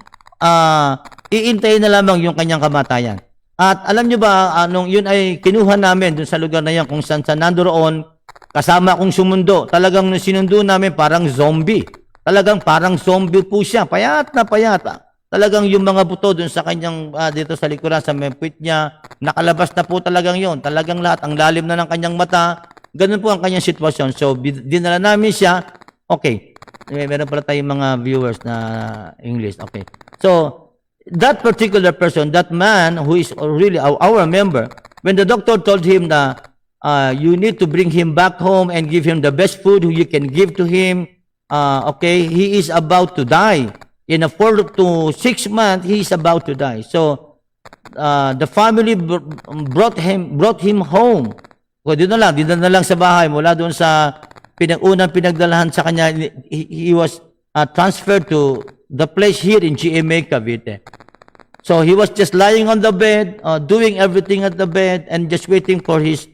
iintayin na lamang yung kanyang kamatayan. At alam nyo ba, nung yun ay kinuha namin dun sa lugar na yan, kung saan nandoon, kasama akong sumundo. Talagang nung sinundo namin, parang zombie. Talagang parang zombie po siya. Payat na payat. Talagang yung mga buto dun sa kanyang, dito sa likuran, sa mempit niya, nakalabas na po talagang yun. Talagang lahat, ang lalim na ng kanyang mata. Ganun po ang kanyang sitwasyon. So, dinala namin siya. Okay. Meron pala tayong mga viewers na English. Okay. So, that particular person, that man who is really our member, when the doctor told him that you need to bring him back home and give him the best food you can give to him, okay, he is about to die. In a 4 to 6 months, he is about to die. So, the family brought him home. Well, dito na lang sa bahay, mula doon sa unang pinagdalahan sa kanya, he was transferred to the place here in GMA Cavite. So he was just lying on the bed, doing everything at the bed, and just waiting for his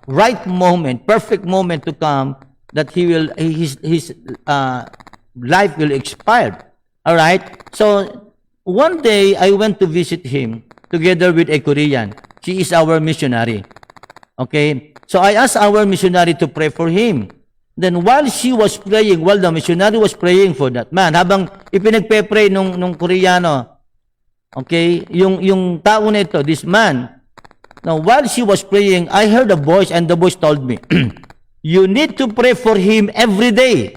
right moment, perfect moment to come that his life will expire. All right. So one day I went to visit him together with a Korean. She is our missionary. Okay. So I asked our missionary to pray for him. Then while she was praying, while the missionary was praying for that man, habang ipinagpe-pray nung Koreano, okay, yung tao na ito, this man, now while she was praying, I heard a voice and the voice told me, you need to pray for him every day.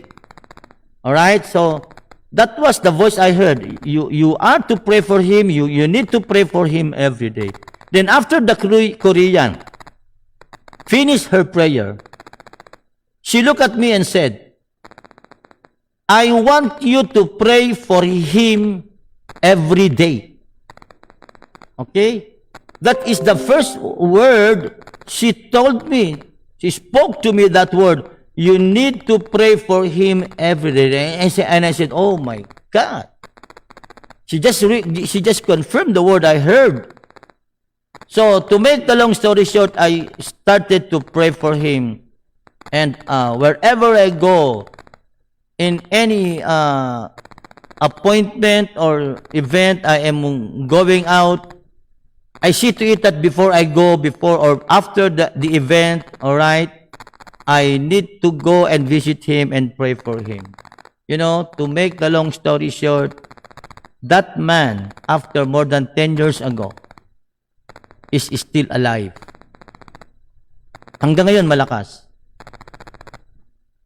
Alright, so that was the voice I heard. You are to pray for him, you need to pray for him every day. Then after the Korean finished her prayer, She looked at me and said, I want you to pray for him every day. Okay? That is the first word she told me. She spoke to me that word. You need to pray for him every day. And I said, oh my God. She just confirmed the word I heard. So, to make the long story short, I started to pray for him. And wherever I go, in any appointment or event I am going out, I see to it that before I go, before or after the event, all right, I need to go and visit him and pray for him. You know, to make the long story short, that man, after more than 10 years ago, is still alive. Hanggang ngayon, malakas.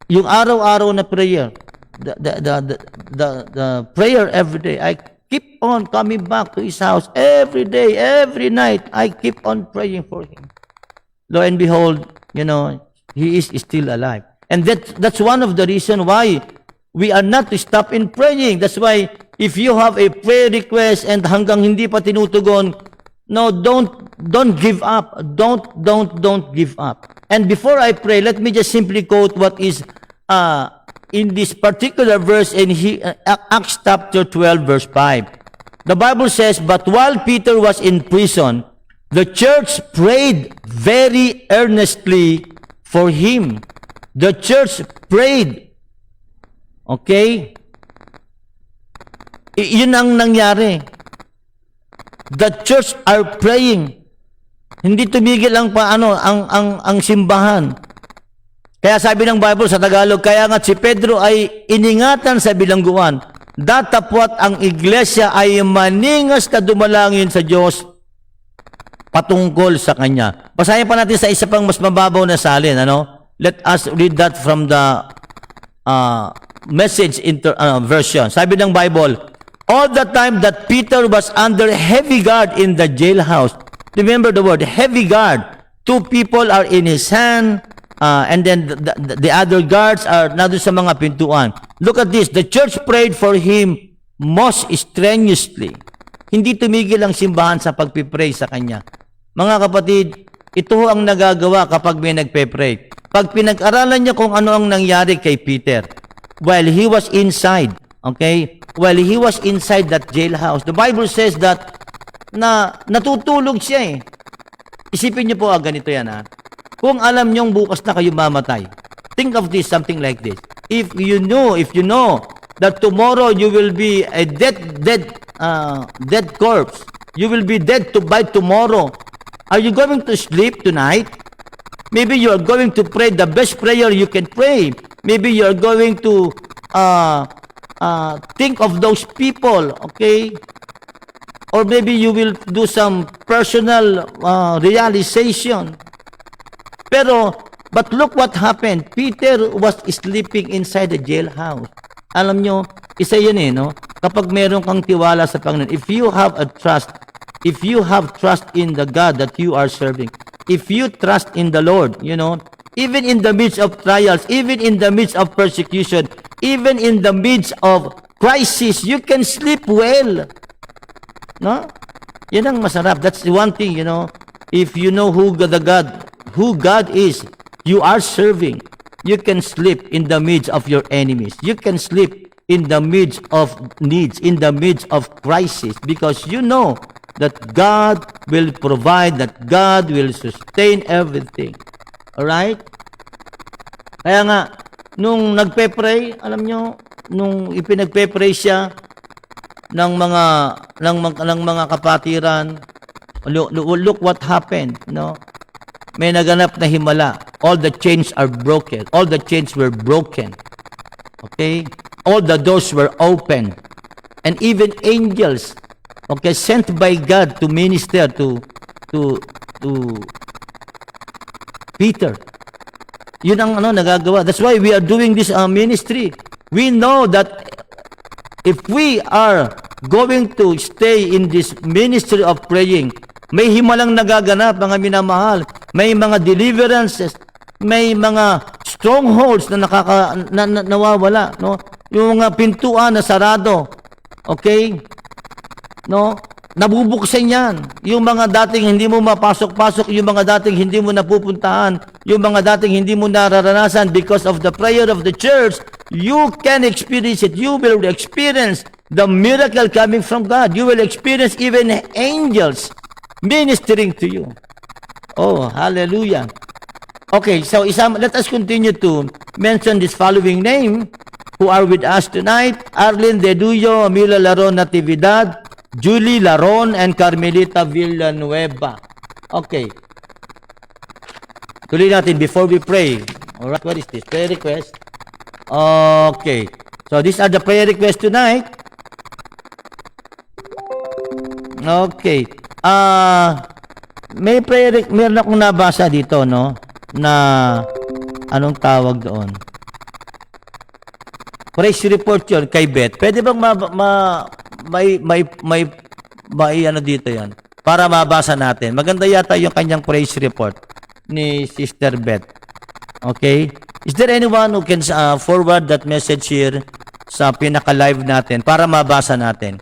Yung araw-araw na prayer, the prayer every day, I keep on coming back to his house every day, every night. I keep on praying for him. Lo and behold, you know, he is still alive. And that's one of the reasons why we are not to stop in praying. That's why if you have a prayer request and hanggang hindi pa tinutugon, no, don't give up. Don't give up. And before I pray, let me just simply quote what is in this particular verse in Acts chapter 12 verse 5. The Bible says, but while Peter was in prison, the church prayed very earnestly for him. The church prayed. Okay? Yun ang nangyari. The church are praying. Hindi tumigil ang ang simbahan. Kaya sabi ng Bible sa Tagalog, kaya nga si Pedro ay iningatan sa bilangguan. Datapwat ang iglesia ay maningas na dumalangin sa Diyos patungkol sa Kanya. Basahin pa natin sa isa pang mas mababaw na salin. Let us read that from the Message version. Sabi ng Bible, all the time that Peter was under heavy guard in the jailhouse. Remember the word, heavy guard. 2 people are in his hand, and then the other guards are nandun sa mga pintuan. Look at this. The church prayed for him most strenuously. Hindi tumigil ang simbahan sa pagpipray sa kanya. Mga kapatid, ito ang nagagawa kapag may nagpe-pray. Pag pinag-aralan niya kung ano ang nangyari kay Peter, while he was inside, okay? While he was inside that jailhouse, the Bible says that natutulog siya eh. Isipin niyo po, ganito yan ha. Kung alam niyong bukas na kayo mamatay, think of this, something like this. If you know that tomorrow you will be a dead corpse, you will be dead by tomorrow, are you going to sleep tonight? Maybe you are going to pray the best prayer you can pray. Maybe you are going to think of those people, okay? Or maybe you will do some personal realization. But look what happened. Peter was sleeping inside the jailhouse. Alam nyo, isa yan eh, no? Kapag meron kang tiwala sa Panginoon, if you have trust in the God that you are serving, if you trust in the Lord, you know, even in the midst of trials, even in the midst of persecution, even in the midst of crisis, you can sleep well. No? Yan ang masarap. That's the one thing, you know. If you know who God is, you are serving, you can sleep in the midst of your enemies. You can sleep in the midst of needs, in the midst of crisis, because you know that God will provide, that God will sustain everything. Alright? Kaya nga, nung nagpe-pray, alam nyo, nung ipinagpe-pray siya ng mga kapatiran, look what happened, no? May naganap na himala. All the chains are broken. All the chains were broken. Okay? All the doors were open. And even angels, okay, sent by God to minister to Peter. Yun ang nagagawa. That's why we are doing this ministry. We know that if we are going to stay in this ministry of praying, may himalang nagaganap, mga minamahal. May mga deliverances, may mga strongholds na nawawala, no? Yung mga pintuan na sarado. Okay? No? Nabubuksan yan. Yung mga dating hindi mo mapasok-pasok, yung mga dating hindi mo napupuntahan, yung mga dating hindi mo nararanasan because of the prayer of the church, you can experience it. You will experience the miracle coming from God. You will experience even angels ministering to you. Oh, hallelujah. Okay, so let us continue to mention this following name who are with us tonight. Arlene Deduyo, Mila Laron Natividad, Julie Laron, and Carmelita Villanueva. Okay. Tuloy natin before we pray. Alright, what is this? Prayer request? Okay. So these are the prayer requests tonight. Okay. Meron akong nabasa dito, no? Na anong tawag doon? Praise report yun kay Beth. Pwede bang may ano dito yan? Para mabasa natin. Maganda yata yung kanyang praise report ni Sister Beth. Okay? Is there anyone who can forward that message here sa pinaka-live natin para mabasa natin?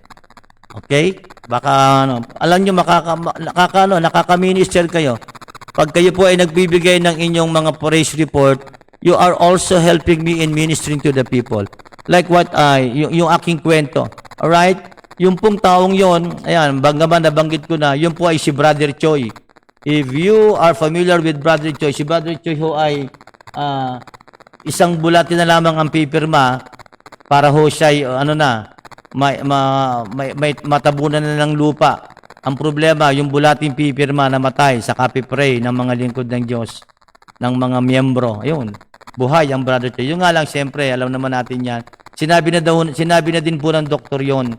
Okay? Baka alam nyo nakaka-minister kayo. Pag kayo po ay nagbibigay ng inyong mga praise report, you are also helping me in ministering to the people. Like what yung aking kwento. Alright? Yung pong taong yon, ayan, nabanggit ko na, yung po ay si Brother Choi. If you are familiar with Brother Choi, si Brother Choi ho ay isang bulati na lamang ang pipirma para ho siya may matabunan na ng lupa. Ang problema, yung bulating pipirma namatay sa copy-pray ng mga lingkod ng Diyos, ng mga miyembro. Ayun, buhay ang Brother Choi. Yung nga lang, siyempre, alam naman natin yan. Sinabi na din po ng doktor yon.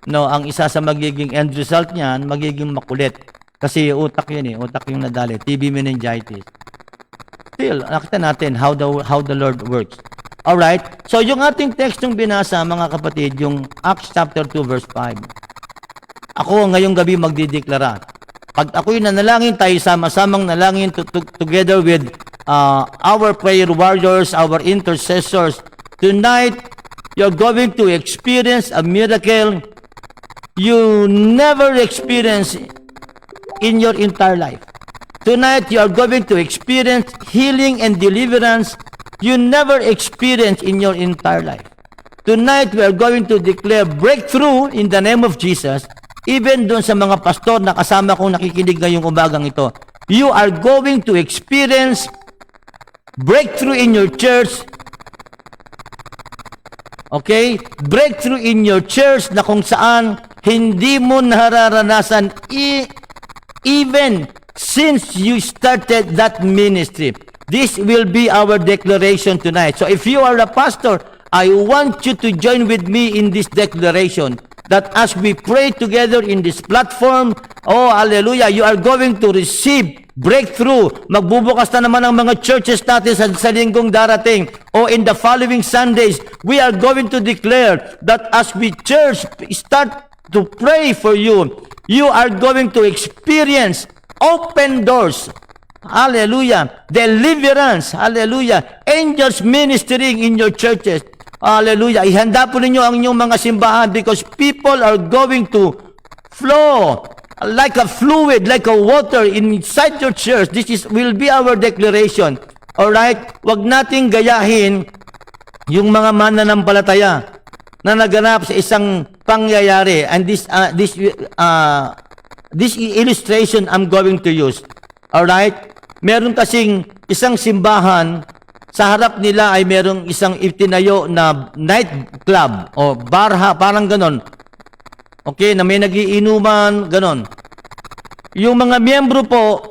No, ang isa sa magiging end result niyan, magiging makulit. Kasi utak yun utak yung nadali. TB meningitis. Still, nakita natin how the Lord works. Alright? So, yung ating tekstong binasa, mga kapatid, yung Acts chapter 2 verse 5. Ako ngayong gabi magdideklara. Pag ako'y nanalangin, tayo sama-samang nalangin together with our prayer warriors, our intercessors. Tonight, you're going to experience a miracle you never experienced in your entire life. Tonight, you are going to experience healing and deliverance you never experienced in your entire life. Tonight, we are going to declare breakthrough in the name of Jesus. Even doon sa mga pastor na kasama kong nakikinig ngayong umagang ito, you are going to experience breakthrough in your church. Okay? Breakthrough in your church na kung saan hindi mo nararanasan even since you started that ministry. This will be our declaration tonight. So if you are a pastor, I want you to join with me in this declaration that as we pray together in this platform, oh hallelujah, you are going to receive breakthrough. Magbubukas na naman ang mga churches natin sa linggong darating. O in the following Sundays, we are going to declare that as we church start to pray for you, you are going to experience open doors. Hallelujah. Deliverance. Hallelujah. Angels ministering in your churches. Hallelujah. Ihanda po ninyo ang inyong mga simbahan because people are going to flow like a fluid, like a water inside your church. This will be our declaration. Alright? Huwag nating gayahin yung mga mananampalataya na naganap sa isang pangyayari. And this illustration I'm going to use. Alright? Meron kasing isang simbahan, sa harap nila ay merong isang itinayo na night club o barha, parang ganon. Okay, na may nagiinuman, ganon. Yung mga miyembro po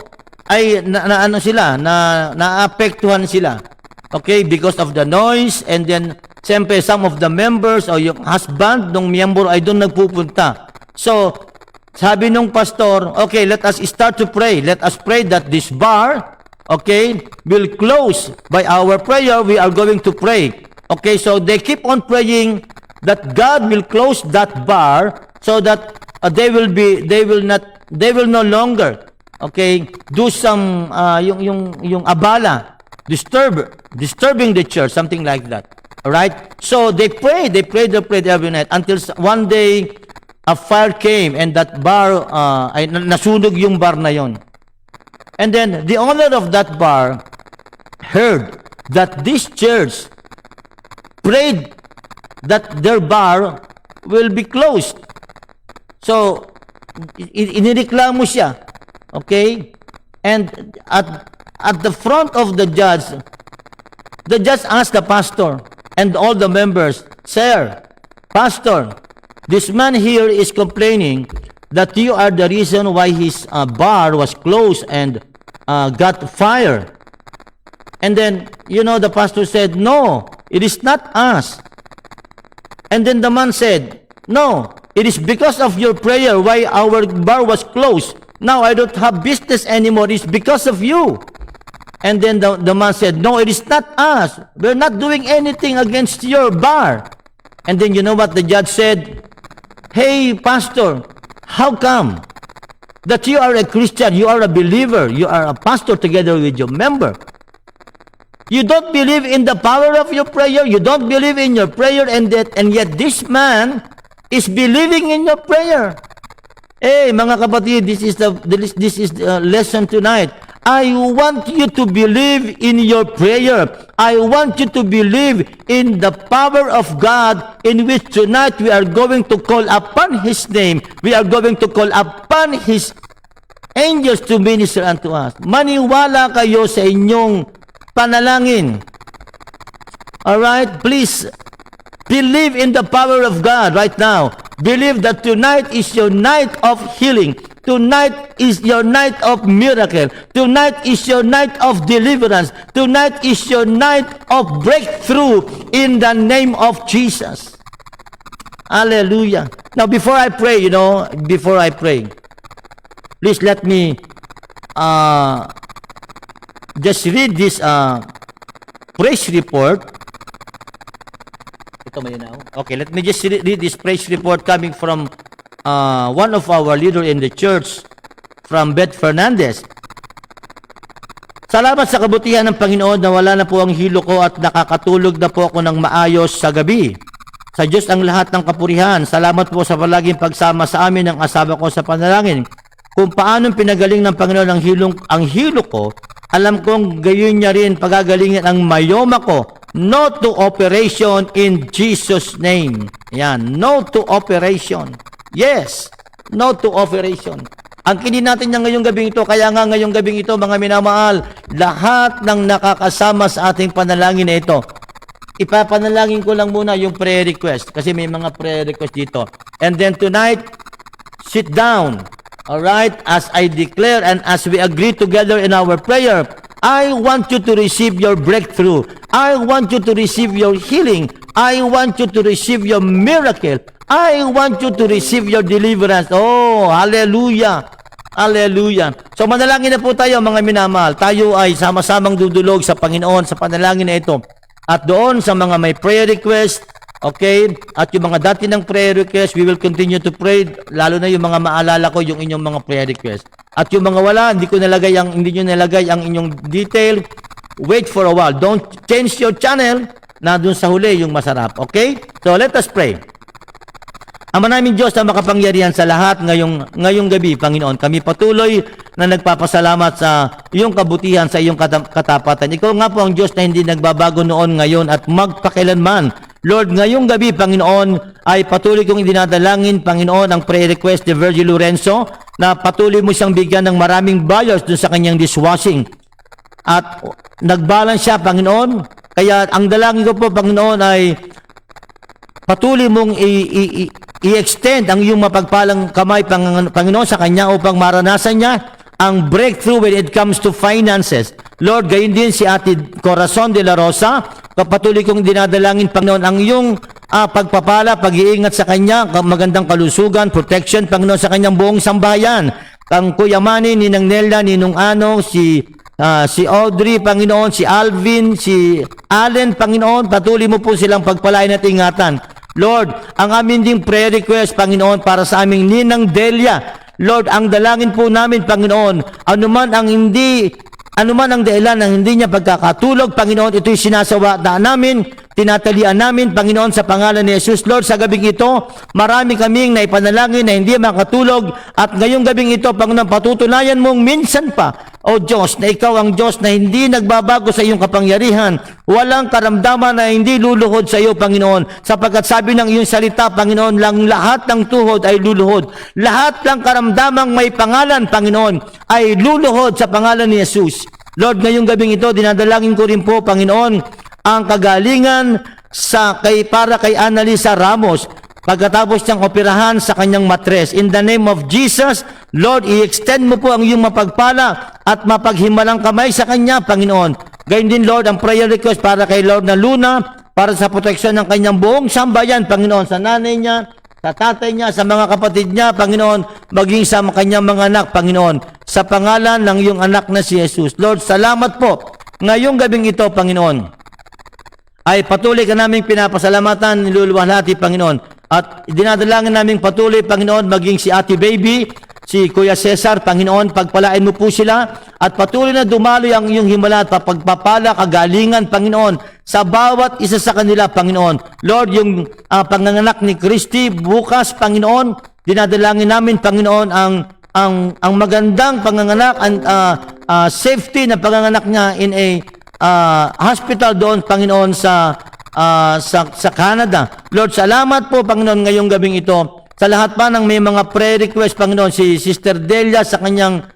ay naapektuhan sila. Okay, because of the noise, and then siyempre some of the members o yung husband ng miyembro ay doon nagpupunta. So, sabi nung pastor, okay, let us start to pray. Let us pray that this bar, okay, will close. By our prayer, we are going to pray. Okay, so they keep on praying that God will close that bar so that they will no longer, okay, do some yung abala disturbing the church, something like that. All right? So they prayed every night until one day a fire came and that bar, ay nasunog yung bar na yon. And then the owner of that bar heard that this church prayed that their bar will be closed. So, inireklamo siya. Okay? And at the front of the judge asked the pastor and all the members, "Sir, pastor, this man here is complaining that you are the reason why his bar was closed and got fire." And then, the pastor said, "No, it is not us." And then the man said, "No, it is because of your prayer why our bar was closed. Now I don't have business anymore. It's because of you." And then the man said, "No, it is not us. We're not doing anything against your bar." And then you know what the judge said? "Hey, pastor, how come that you are a Christian, you are a believer, you are a pastor together with your member? You don't believe in the power of your prayer, you don't believe in your prayer, and yet this man is believing in your prayer." Hey, mga kapatid, this is the lesson tonight. I want you to believe in your prayer. I want you to believe in the power of God, in which tonight we are going to call upon His name. We are going to call upon His angels to minister unto us. Maniwala kayo sa inyong panalangin. Alright? Please, believe in the power of God right now. Believe that tonight is your night of healing. Tonight is your night of miracle. Tonight is your night of deliverance. Tonight is your night of breakthrough in the name of Jesus. Hallelujah. Now, before I pray, please let me just read this praise report. Ito malinaw. Okay, let me just read this praise report coming from one of our leader in the church, from Beth Fernandez. "Salamat sa kabutihan ng Panginoon na wala na po ang hilo ko at nakakatulog na po ako ng maayos sa gabi. Sa Diyos ang lahat ng kapurihan. Salamat po sa palaging pagsama sa amin ng asawa ko sa panalangin. Kung paanong pinagaling ng Panginoon ang hilo ko, alam kong gayon niya rin pagagalingin ang mayoma ko. No to operation in Jesus' name." Yan, no to operation. Yes, no to operation. Ang kinin natin niya ngayong gabing ito, kaya nga ngayong gabing ito, mga minamahal, lahat ng nakakasama sa ating panalangin na ito, ipapanalangin ko lang muna yung prayer request, kasi may mga prayer request dito. And then tonight, sit down, alright, as I declare and as we agree together in our prayer, I want you to receive your breakthrough. I want you to receive your healing. I want you to receive your miracle. I want you to receive your deliverance. Oh, hallelujah. Hallelujah. So manalangin na po tayo, mga minamahal. Tayo ay sama-samang dudulog sa Panginoon sa panalangin na ito. At doon sa mga may prayer request, okay, at yung mga dati ng prayer request, we will continue to pray, lalo na yung mga maalala ko, yung inyong mga prayer request. At yung mga wala, hindi nyo nalagay ang inyong detail, wait for a while. Don't change your channel na dun sa huli yung masarap. Okay? So let us pray. Ama namin Diyos na makapangyarihan sa lahat ngayong gabi, Panginoon, kami patuloy na nagpapasalamat sa iyong kabutihan, sa iyong katapatan. Ikaw nga po ang Diyos na hindi nagbabago noon, ngayon at magpakilanman. Lord, ngayong gabi, Panginoon, ay patuloy kong idinadalangin, Panginoon, ang prayer request ni Virgil Lorenzo, na patuloy mo siyang bigyan ng maraming buyers dun sa kanyang dishwashing. At nag-balance siya, Panginoon. Kaya ang dalangin ko po, Panginoon, ay patuloy mong i-extend ang iyong mapagpalang kamay, Panginoon, sa kanya upang maranasan niya ang breakthrough when it comes to finances. Lord, gayon din si Ate Corazon de la Rosa. Patuloy kong dinadalangin, Panginoon, ang iyong pagpapala, pag-iingat sa kanya, magandang kalusugan, protection, Panginoon, sa kanyang buong sambayan. Kang Kuya Manny, Ninang Nelda, Ninong Ano, si Audrey, Panginoon, si Alvin, si Allen, Panginoon, patuloy mo po silang pagpalain at ingatan. Lord, ang amin ding prayer request, Panginoon, para sa aming Ninang Delia. Lord, ang dalangin po namin, Panginoon, anuman ang hindi Ano man ang dahilan ng hindi niya pagkakatulog, Panginoon, ito'y sinasawa namin, tinatalian namin, Panginoon, sa pangalan ni Jesus. Lord, sa gabing ito, marami kaming naipanalangin na hindi makatulog, at ngayong gabing ito, Panginoon, patutunayan mong minsan pa, O Diyos, na ikaw ang Diyos na hindi nagbabago sa iyong kapangyarihan, walang karamdaman na hindi luluhod sa iyo, Panginoon, sapagkat sabi ng iyong salita, Panginoon, lang lahat ng tuhod ay luluhod. Lahat ng karamdamang may pangalan, Panginoon, ay luluhod sa pangalan ni Jesus. Lord, ngayong gabing ito, dinadalangin ko rin po, Panginoon, ang kagalingan para kay Annalisa Ramos pagkatapos niyang operahan sa kanyang matres. In the name of Jesus, Lord, i-extend mo po ang iyong mapagpala at mapaghimalang kamay sa kanya, Panginoon. Gayun din, Lord, ang prayer request para kay Lord na Luna, para sa proteksyon ng kanyang buong sambayan, Panginoon, sa nanay niya, sa tatay niya, sa mga kapatid niya, Panginoon, maging sa kanyang mga anak, Panginoon, sa pangalan ng iyong anak na si Jesus. Lord, salamat po. Ngayong gabing ito, Panginoon, ay patuloy ka naming pinapasalamatan, niluluwalhati, Panginoon. At dinadalangin naming patuloy, Panginoon, maging si Ate Baby, si Kuya Cesar, Panginoon, pagpalain mo po sila at patuloy na dumaloy ang iyong himala at pagpapala, kagalingan, Panginoon, sa bawat isa sa kanila, Panginoon. Lord, yung panganganak ni Christy bukas, Panginoon, dinadalangin namin, Panginoon, ang magandang panganganak and safety na panganganak niya in a hospital doon, Panginoon, sa Canada. Lord, salamat po, Panginoon, ngayong gabing ito. Sa lahat pa ng may mga prayer request, Panginoon, si Sister Delia sa kanyang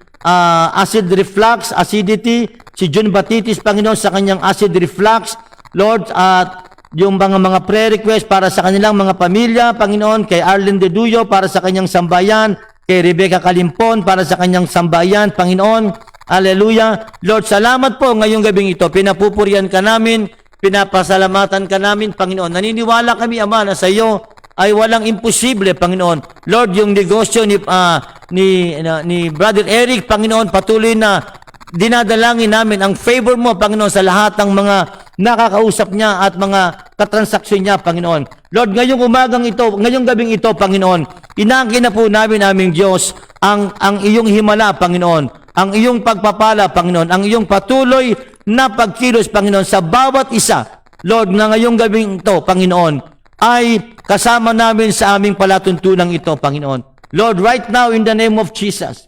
acid reflux, acidity, si John Batitis, Panginoon, sa kanyang acid reflux, Lord, at yung mga prayer request para sa kanilang mga pamilya, Panginoon, kay Arlen De Duyo para sa kanyang sambayan, kay Rebecca Kalimpon para sa kanyang sambayan, Panginoon. Hallelujah. Lord, salamat po ngayong gabing ito. Pinapupurian ka namin, pinapasalamatan ka namin, Panginoon. Naniniwala kami, Ama, na sa iyo ay walang imposible, Panginoon. Lord, yung negosyo ni Brother Eric, Panginoon, patuloy na dinadalangin namin ang favor mo, Panginoon, sa lahat ng mga nakakausap niya at mga katransaksyon niya, Panginoon. Lord, ngayong gabing ito, Panginoon, inaangkin na po namin, aming Diyos, ang iyong himala, Panginoon, ang iyong pagpapala, Panginoon, ang iyong patuloy na pagkilos, Panginoon, sa bawat isa. Lord, na ngayong gabing ito, Panginoon, ay kasama namin sa aming palatuntunang ito, Panginoon. Lord, right now, in the name of Jesus,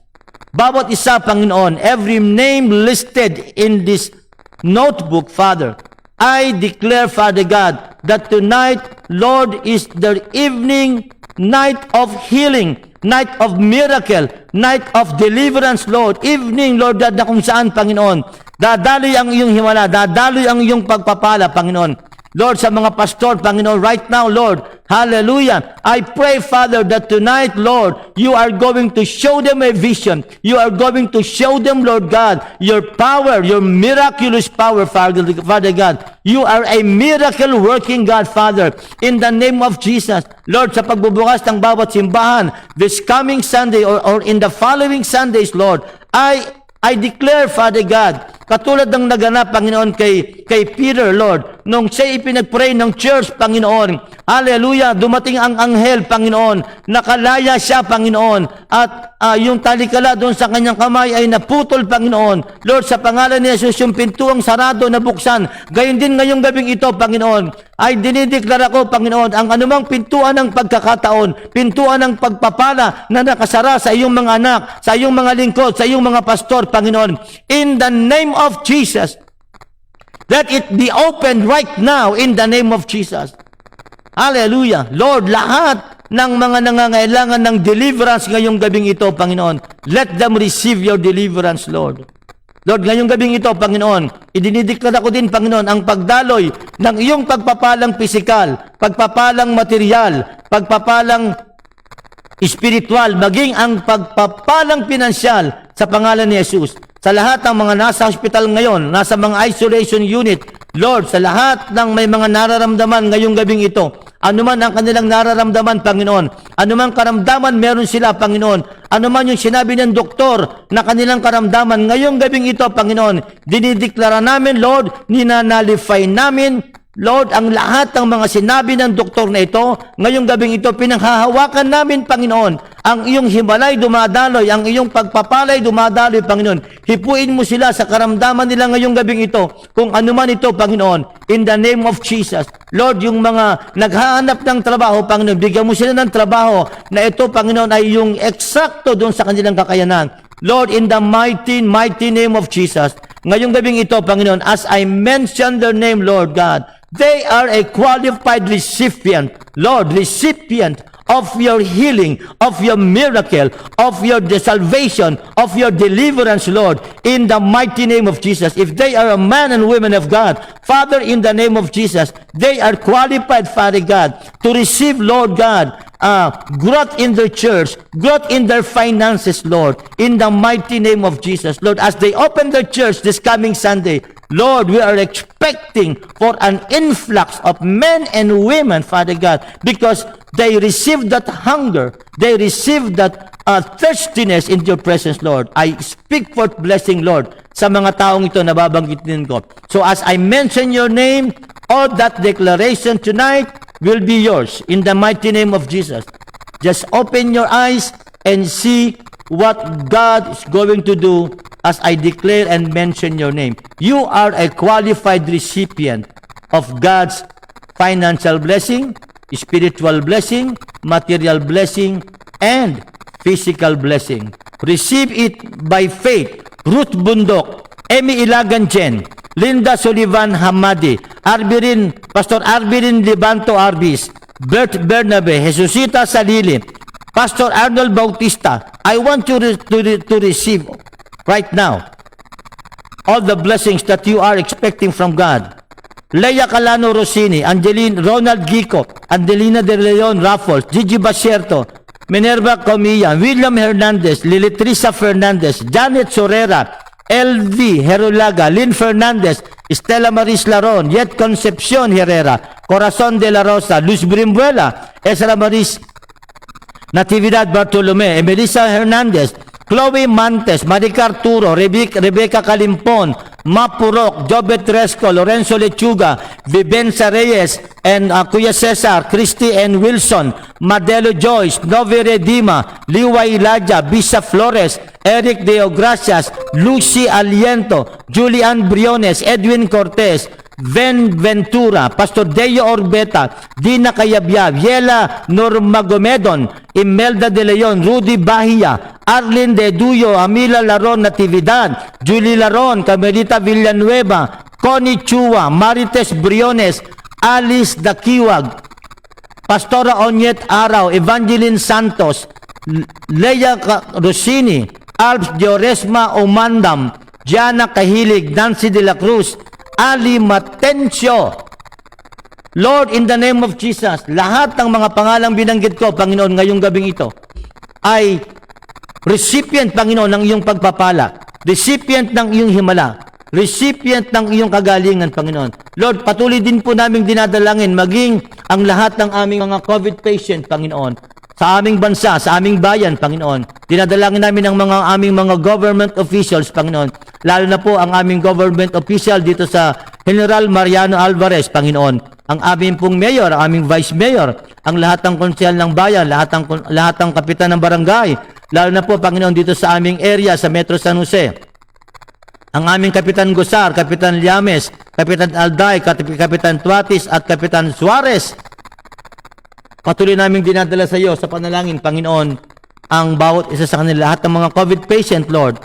bawat isa, Panginoon, every name listed in this notebook, Father, I declare, Father God, that tonight, Lord, is the evening, night of healing, night of miracle, night of deliverance, Lord. Evening, Lord, na kung saan, Panginoon, dadaloy ang iyong himala, dadaloy ang iyong pagpapala, Panginoon. Lord, sa mga pastor, Panginoon, right now, Lord, hallelujah. I pray, Father, that tonight, Lord, you are going to show them a vision. You are going to show them, Lord God, your power, your miraculous power, Father God. You are a miracle-working God, Father, in the name of Jesus. Lord, sa pagbubukas ng bawat simbahan, this coming Sunday or in the following Sundays, Lord, I declare, Father God, katulad ng naganap, Panginoon, kay Peter, Lord, nung siya ipinag-pray ng church, Panginoon, hallelujah, dumating ang anghel, Panginoon, nakalaya siya, Panginoon, at yung talikala doon sa kanyang kamay ay naputol, Panginoon. Lord, sa pangalan ni Jesus, yung pintuang sarado na buksan, gayon din ngayong gabing ito, Panginoon, ay dinideklara ko, Panginoon, ang anumang pintuan ng pagkakataon, pintuan ng pagpapala na nakasara sa iyong mga anak, sa iyong mga lingkod, sa iyong mga pastor, Panginoon, in the name of Jesus, let it be opened right now in the name of Jesus. Hallelujah. Lord, lahat ng mga nangangailangan ng deliverance ngayong gabing ito, Panginoon, let them receive your deliverance, Lord. Lord, ngayong gabing ito, Panginoon, idinideklara ko din, Panginoon, ang pagdaloy ng iyong pagpapalang pisikal, pagpapalang material, pagpapalang espiritual, maging ang pagpapalang pinansyal sa pangalan ni Jesus. Sa lahat ng mga nasa hospital ngayon, nasa mga isolation unit, Lord, sa lahat ng may mga nararamdaman ngayong gabing ito, anuman ang kanilang nararamdaman, Panginoon, anuman karamdaman meron sila, Panginoon, anuman yung sinabi ng doktor na kanilang karamdaman ngayong gabing ito, Panginoon, dinideklara namin, Lord, ninanalify namin Lord, ang lahat ng mga sinabi ng doktor na ito, ngayong gabing ito, pinanghahawakan namin, Panginoon. Ang iyong himalay dumadaloy, ang iyong pagpapalay dumadaloy, Panginoon. Hipuin mo sila sa karamdaman nila ngayong gabing ito, kung ano man ito, Panginoon, in the name of Jesus. Lord, yung mga naghahanap ng trabaho, Panginoon, bigyan mo sila ng trabaho na ito, Panginoon, ay yung eksakto doon sa kanilang kakayanan. Lord, in the mighty, mighty name of Jesus, ngayong gabing ito, Panginoon, as I mention their name, Lord God, they are a qualified recipient, Lord, recipient of your healing, of your miracle, of your salvation, of your deliverance, Lord, in the mighty name of Jesus. If they are a man and women of God, Father, in the name of Jesus, they are qualified, Father God, to receive, Lord God, growth in their church, growth in their finances, Lord, in the mighty name of Jesus. Lord, as they open their church this coming Sunday, Lord, we are expecting for an influx of men and women, Father God, because they receive that hunger, they receive that thirstiness in your presence, Lord. I speak forth blessing, Lord, sa mga taong ito na babanggitin ko. So as I mention your name, all that declaration tonight will be yours in the mighty name of Jesus. Just open your eyes and see what God is going to do as I declare and mention your name. You are a qualified recipient of God's financial blessing, spiritual blessing, material blessing, and physical blessing. Receive it by faith. Ruth Bundok, Emi Ilagan Chen, Linda Sullivan Hamadi, Pastor Arbirin Libanto Arbis, Bert Bernabe, Jesusita Salili, Pastor Arnold Bautista. I want you to receive right now all the blessings that you are expecting from God. Leia Calano Rossini, Ronald Gico, Angelina De Leon Raffles, Gigi Basierto, Minerva Comilla, William Hernandez, Lilitrisa Fernandez, Janet Sorera, LV Herulaga, Lynn Fernandez, Estela Maris Laron, Yet Concepcion Herrera, Corazon de la Rosa, Luz Brimbuela, Ezra Maris Natividad Bartolome, Melissa Hernandez, Chloe Mantes, Marica Arturo, Rebecca Calimpon, Mapurok, Jobet Resco, Lorenzo Lechuga, Vivenza Reyes, and Kuya Cesar, Christy and Wilson, Madelo Joyce, Novi Redima, Liwa Ilaja, Bisa Flores, Eric Deo Gracias, Lucy Aliento, Julian Briones, Edwin Cortez, Ven Ventura, Pastor Deo Orbeta, Dina Cayabyab, Yela Normagomedon, Imelda De Leon, Rudy Bahia, Arlene De Duyo, Amila Laron Natividad, Julie Laron, Camerita Villanueva, Connie Chua, Marites Briones, Alice Dakiwag, Pastora Onyet Araw, Evangeline Santos, Leia Rossini, Alps Dioresma Omandam, Diana Kahilig, Nancy De La Cruz, Ali Matencio. Lord, in the name of Jesus, lahat ng mga pangalang binanggit ko, Panginoon, ngayong gabing ito, ay recipient, Panginoon, ng iyong pagpapala, recipient ng iyong himala, recipient ng iyong kagalingan, Panginoon. Lord, patuloy din po naming dinadalangin, maging ang lahat ng aming mga COVID patient, Panginoon, sa aming bansa, sa aming bayan, Panginoon. Dinadalangin namin ang aming mga government officials, Panginoon. Lalo na po ang aming government official dito sa General Mariano Alvarez, Panginoon. Ang aming pong mayor, ang aming vice mayor, ang lahat ng konsyal ng bayan, lahat ng kapitan ng barangay, lalo na po, Panginoon, dito sa aming area, sa Metro San Jose. Ang aming Kapitan Gosar, Kapitan Llames, Kapitan Alday, Kapitan Tuatis, at Kapitan Suarez. Patuloy naming dinadala sa iyo sa panalangin, Panginoon, ang bawat isa sa kanila, lahat ng mga COVID patient, Lord.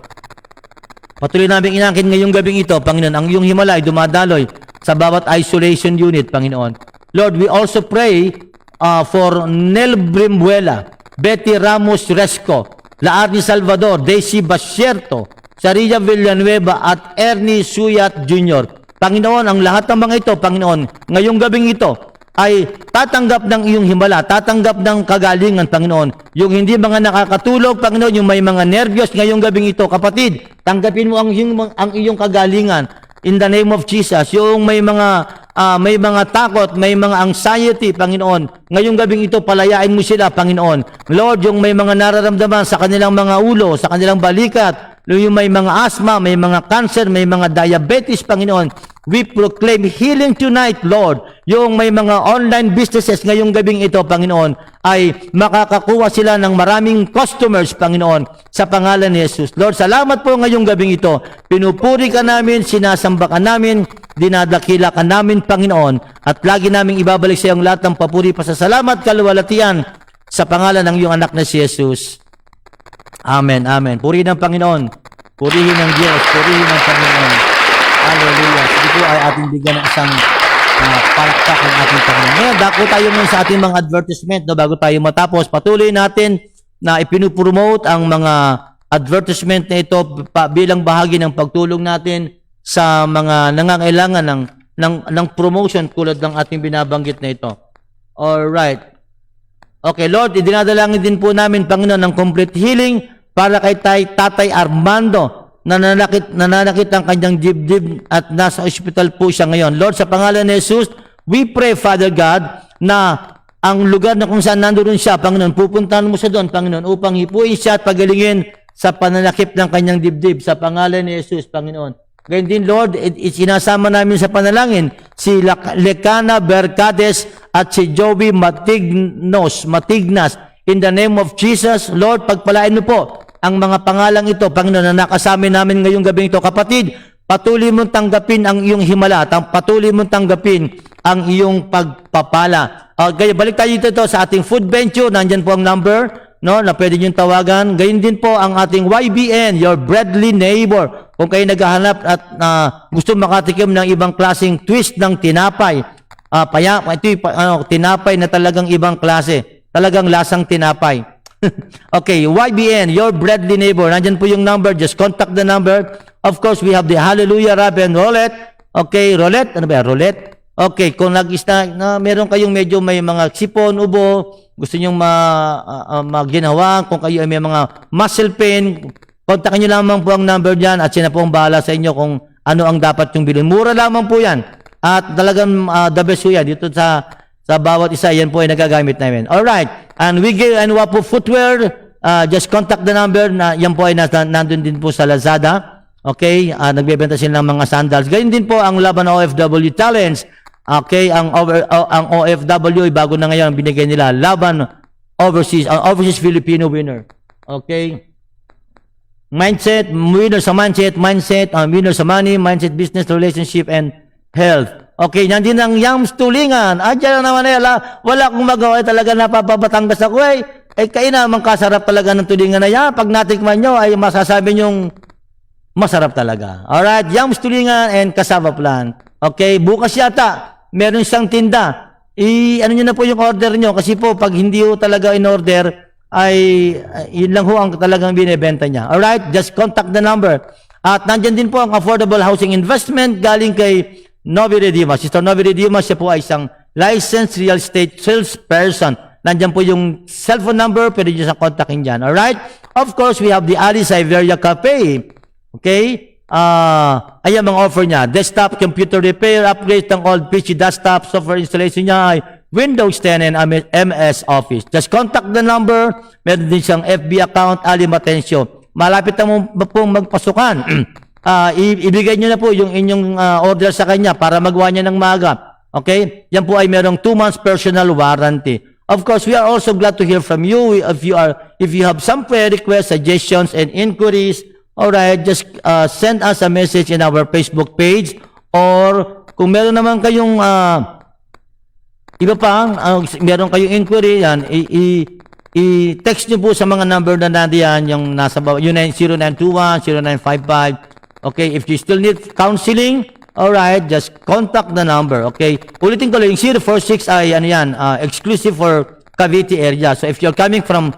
Patuloy naming inangkin ngayong gabing ito, Panginoon, ang iyong himala ay dumadaloy sa bawat isolation unit, Panginoon. Lord, we also pray for Nel Brimbuela, Betty Ramos Resco, Laarni Salvador, Daisy Basierto, Saria Villanueva, at Ernie Suyat Jr. Panginoon, ang lahat ng mga ito, Panginoon, ngayong gabing ito, ay tatanggap ng iyong himala, tatanggap ng kagalingan, Panginoon. Yung hindi mga nakakatulog, Panginoon, yung may mga nervyos ngayong gabing ito, kapatid, tanggapin mo ang iyong kagalingan in the name of Jesus. Yung may mga takot, may mga anxiety, Panginoon, ngayong gabing ito, palayain mo sila, Panginoon. Lord, yung may mga nararamdaman sa kanilang mga ulo, sa kanilang balikat, yung may mga asthma, may mga cancer, may mga diabetes, Panginoon, we proclaim healing tonight, Lord. Yung may mga online businesses ngayong gabing ito, Panginoon, ay makakakuha sila ng maraming customers, Panginoon, sa pangalan ni Jesus. Lord, salamat po ngayong gabing ito. Pinupuri ka namin, sinasamba ka namin, dinadakila ka namin, Panginoon, at lagi naming ibabalik sa iyong lahat ng papuri, pasasalamat, kaluwalhatian sa pangalan ng iyong anak na si Jesus. Amen, amen. Purihin ng Panginoon. Purihin ng Diyos. Purihin ng Panginoon. Hallelujah. Sige po ay ating bigyan ng isang palakpak ng ating Panginoon. Ngayon, dako tayo ngayon sa ating mga advertisement. No, bago tayo matapos, patuloy natin na ipinupromote ang mga advertisement na ito bilang bahagi ng pagtulong natin sa mga nangangailangan ng promotion tulad ng ating binabanggit na ito. Alright. Okay, Lord, idinadalangin din po namin, Panginoon, ng complete healing para kay Tatay Armando na nananakit ang kanyang dibdib at nasa ospital po siya ngayon. Lord, sa pangalan ni Jesus, we pray, Father God, na ang lugar na kung saan nandoon siya, Panginoon, pupuntahan mo siya doon, Panginoon, upang hipuin siya at pagalingin sa pananakip ng kanyang dibdib. Sa pangalan ni Jesus, Panginoon. Ganyan din, Lord, sinasama namin sa panalangin si Lecana Bercades at si Joey Matignas. In the name of Jesus, Lord, pagpalain mo po ang mga pangalang ito, Panginoon, na nakasama namin ngayong gabing ito. Kapatid, patuloy mong tanggapin ang iyong himala, patuloy mong tanggapin ang iyong pagpapala. Kaya balik tayo dito sa ating food venture, nandyan po ang number, no, na pwede niyong tawagan. Gayon din po ang ating YBN, your breadly neighbor. Kung kayo naghahanap at gusto makatikim ng ibang klaseng twist ng tinapay, tinapay na talagang ibang klase, talagang lasang tinapay. Okay, YBN, your breadly neighbor. Nandyan po yung number. Just contact the number. Of course, we have the Hallelujah Rub and Roulette. Okay, roulette. Ano ba? Roulette. Okay, kung meron kayong medyo may mga sipon, ubo, gusto nyong maginawa, kung kayo ay may mga muscle pain, kontakin nyo lamang po ang number dyan at siya na po ang bahala sa inyo kung ano ang dapat yung bilhin. Mura lamang po yan. At talagang the best po yan. Dito sa bawat isa, yan po ay nagagamit namin. Alright. And we give po footwear. Just contact the number. Yan po ay nandun din po sa Lazada. Okay. Nagbebenta sila ng mga sandals. Gayun din po ang Laban OFW Challenge. Okay. Ang OFW, bago na ngayon, binigay nila Laban Overseas Filipino winner. Okay. Mindset, winner sa mindset, winner sa money, mindset, business, relationship, and health. Okay, nandun ang Yams Tulingan. Diyan naman wala akong magawa, talaga napapabatangas ako kayo naman kasarap talaga ng tulingan na yan. Pag natikman nyo, ay masasabi nyong masarap talaga. Alright, Yams Tulingan and Cassava Plant. Okay, bukas yata, meron siyang tinda. Ano nyo na po yung order nyo, kasi po, pag hindi ho talaga in order, ay yun lang ho ang talagang binibenta niya. Alright, just contact the number. At nandyan din po ang affordable housing investment galing kay Novi Redima. Sister Novi Redima, siya po ay isang licensed real estate salesperson. Nandyan po yung cellphone number, pwede nyo sa kontakin dyan. Alright? Of course, we have the Alice Iberia Cafe. Okay? Ayan mga offer niya. Desktop computer repair, upgrade ng old PC desktop, software installation niya ay Windows 10 and MS Office. Just contact the number. Meron din siyang FB account, Ali Matencio. Malapit na mo pong magpasukan. Ibigay nyo na po yung inyong order sa kanya para magawa niya ng maaga. Okay? Yan po ay merong 2 months personal warranty. Of course, we are also glad to hear from you. If you have some prayer requests, suggestions, and inquiries, alright, just send us a message in our Facebook page, or kung meron naman kayong iba pa, meron kayong inquiry, yan, i-text nyo po sa mga number na nandiyan, yung nasa bawah, yung 0921, 0955. Okay, if you still need counseling, alright, just contact the number. Okay, ulitin ko lang, yung 046 ay exclusive for Cavite area. So if you're coming from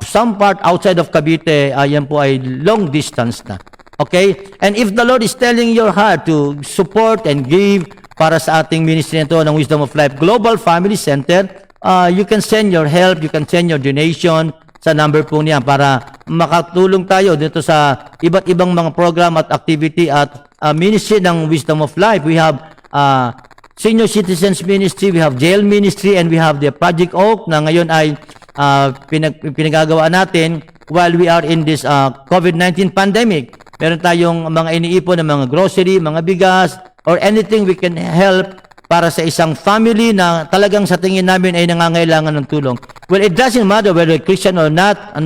some part outside of Cavite, yan po ay long distance na. Okay, and if the Lord is telling your heart to support and give para sa ating ministry nito ng Wisdom of Life Global Family Center, you can send your help, you can send your donation sa number po niya para makatulong tayo dito sa iba't ibang mga program at activity at ministry ng Wisdom of Life. We have Senior Citizens Ministry, we have Jail Ministry, and we have the Project Oak na ngayon ay pinagagawa natin while we are in this COVID-19 pandemic. Meron tayong mga iniipon ng mga grocery, mga bigas, or anything we can help para sa isang family na talagang sa tingin namin ay nangangailangan ng tulong. Well, it doesn't matter whether Christian or not,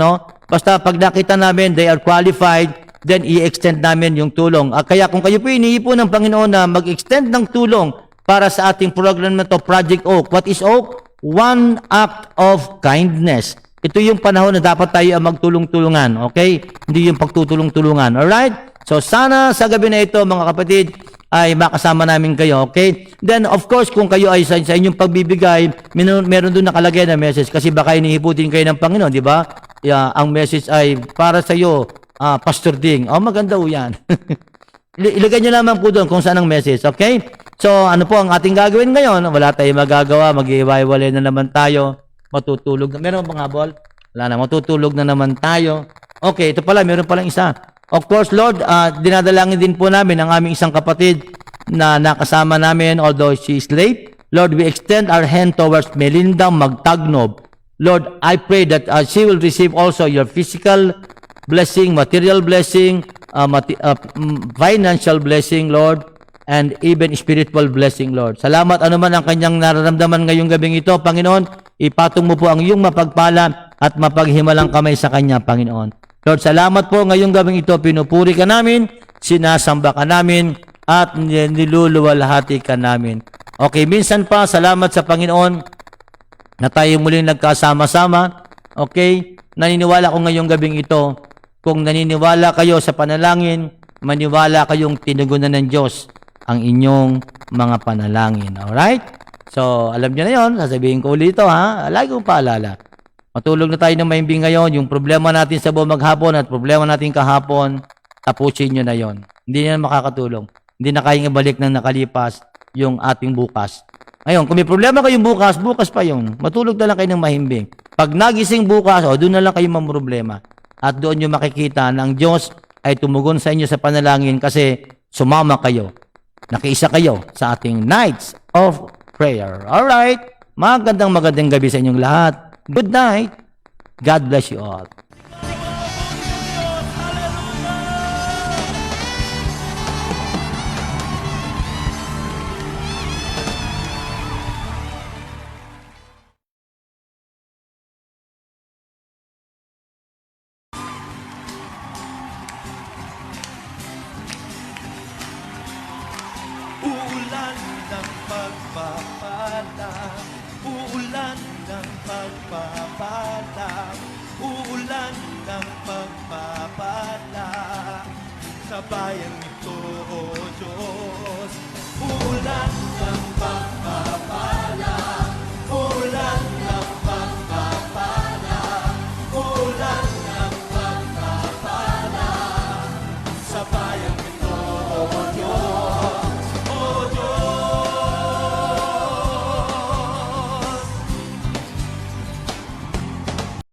basta pag nakita namin they are qualified, then i-extend namin yung tulong. Kaya kung kayo po iniipon ng Panginoon na mag-extend ng tulong para sa ating program na to, Project Oak. What is Oak? One act of kindness. Ito yung panahon na dapat tayo ang magtulong-tulungan, okay? Hindi yung pagtutulong-tulungan, alright? So sana sa gabi na ito, mga kapatid, ay makasama namin kayo, okay? Then, of course, kung kayo ay sa inyong pagbibigay, meron doon nakalagay na message kasi baka inihiputin kayo ng Panginoon, di ba? Ang message ay para sa iyo, Pastor Ding. Maganda po yan. Ilagay nyo lamang po doon kung saan ang message, okay? So, ano po ang ating gagawin ngayon? Wala tayong magagawa, mag-iwalay na naman tayo, matutulog. Meron bang habol? Wala na, matutulog na naman tayo. Okay, ito pala, meron palang isa. Of course, Lord, dinadalangin din po namin ang aming isang kapatid na nakasama namin, although she is late. Lord, we extend our hand towards Melinda Magtagnob. Lord, I pray that she will receive also your physical blessing, material blessing, financial blessing, Lord, and even spiritual blessing, Lord. Salamat anuman ang kanyang nararamdaman ngayong gabing ito, Panginoon. Ipatong mo po ang iyong mapagpala at mapaghimalang kamay sa kanya, Panginoon. Lord, salamat po ngayong gabing ito. Pinupuri ka namin, sinasamba ka namin, at niluluwalhati ka namin. Okay, minsan pa, salamat sa Panginoon na tayo muling nagkasama-sama. Okay, naniniwala ko ngayong gabing ito, kung naniniwala kayo sa panalangin, maniwala kayong tinugunan ng Diyos ang inyong mga panalangin. Alright? So, alam niyo na yon. Sasabihin ko ulit ito, ha? Lagi kong paalala. Matulog na tayo ng mahimbing ngayon. Yung problema natin sa buong maghapon at problema natin kahapon, tapusin nyo na yon. Hindi na makakatulong. Hindi na kayang ibalik ng nakalipas yung ating bukas. Ngayon, kung may problema kayong bukas, bukas pa yun. Matulog na lang kayo ng mahimbing. Pag nagising bukas, doon na lang kayo mamroblema. At doon nyo makikita na ang Diyos ay tumugon sa inyo sa panalangin kasi sumama kayo. Nakiisa kayo sa ating nights of prayer. Alright? Magandang gabi sa inyong lahat. Good night. God bless you all.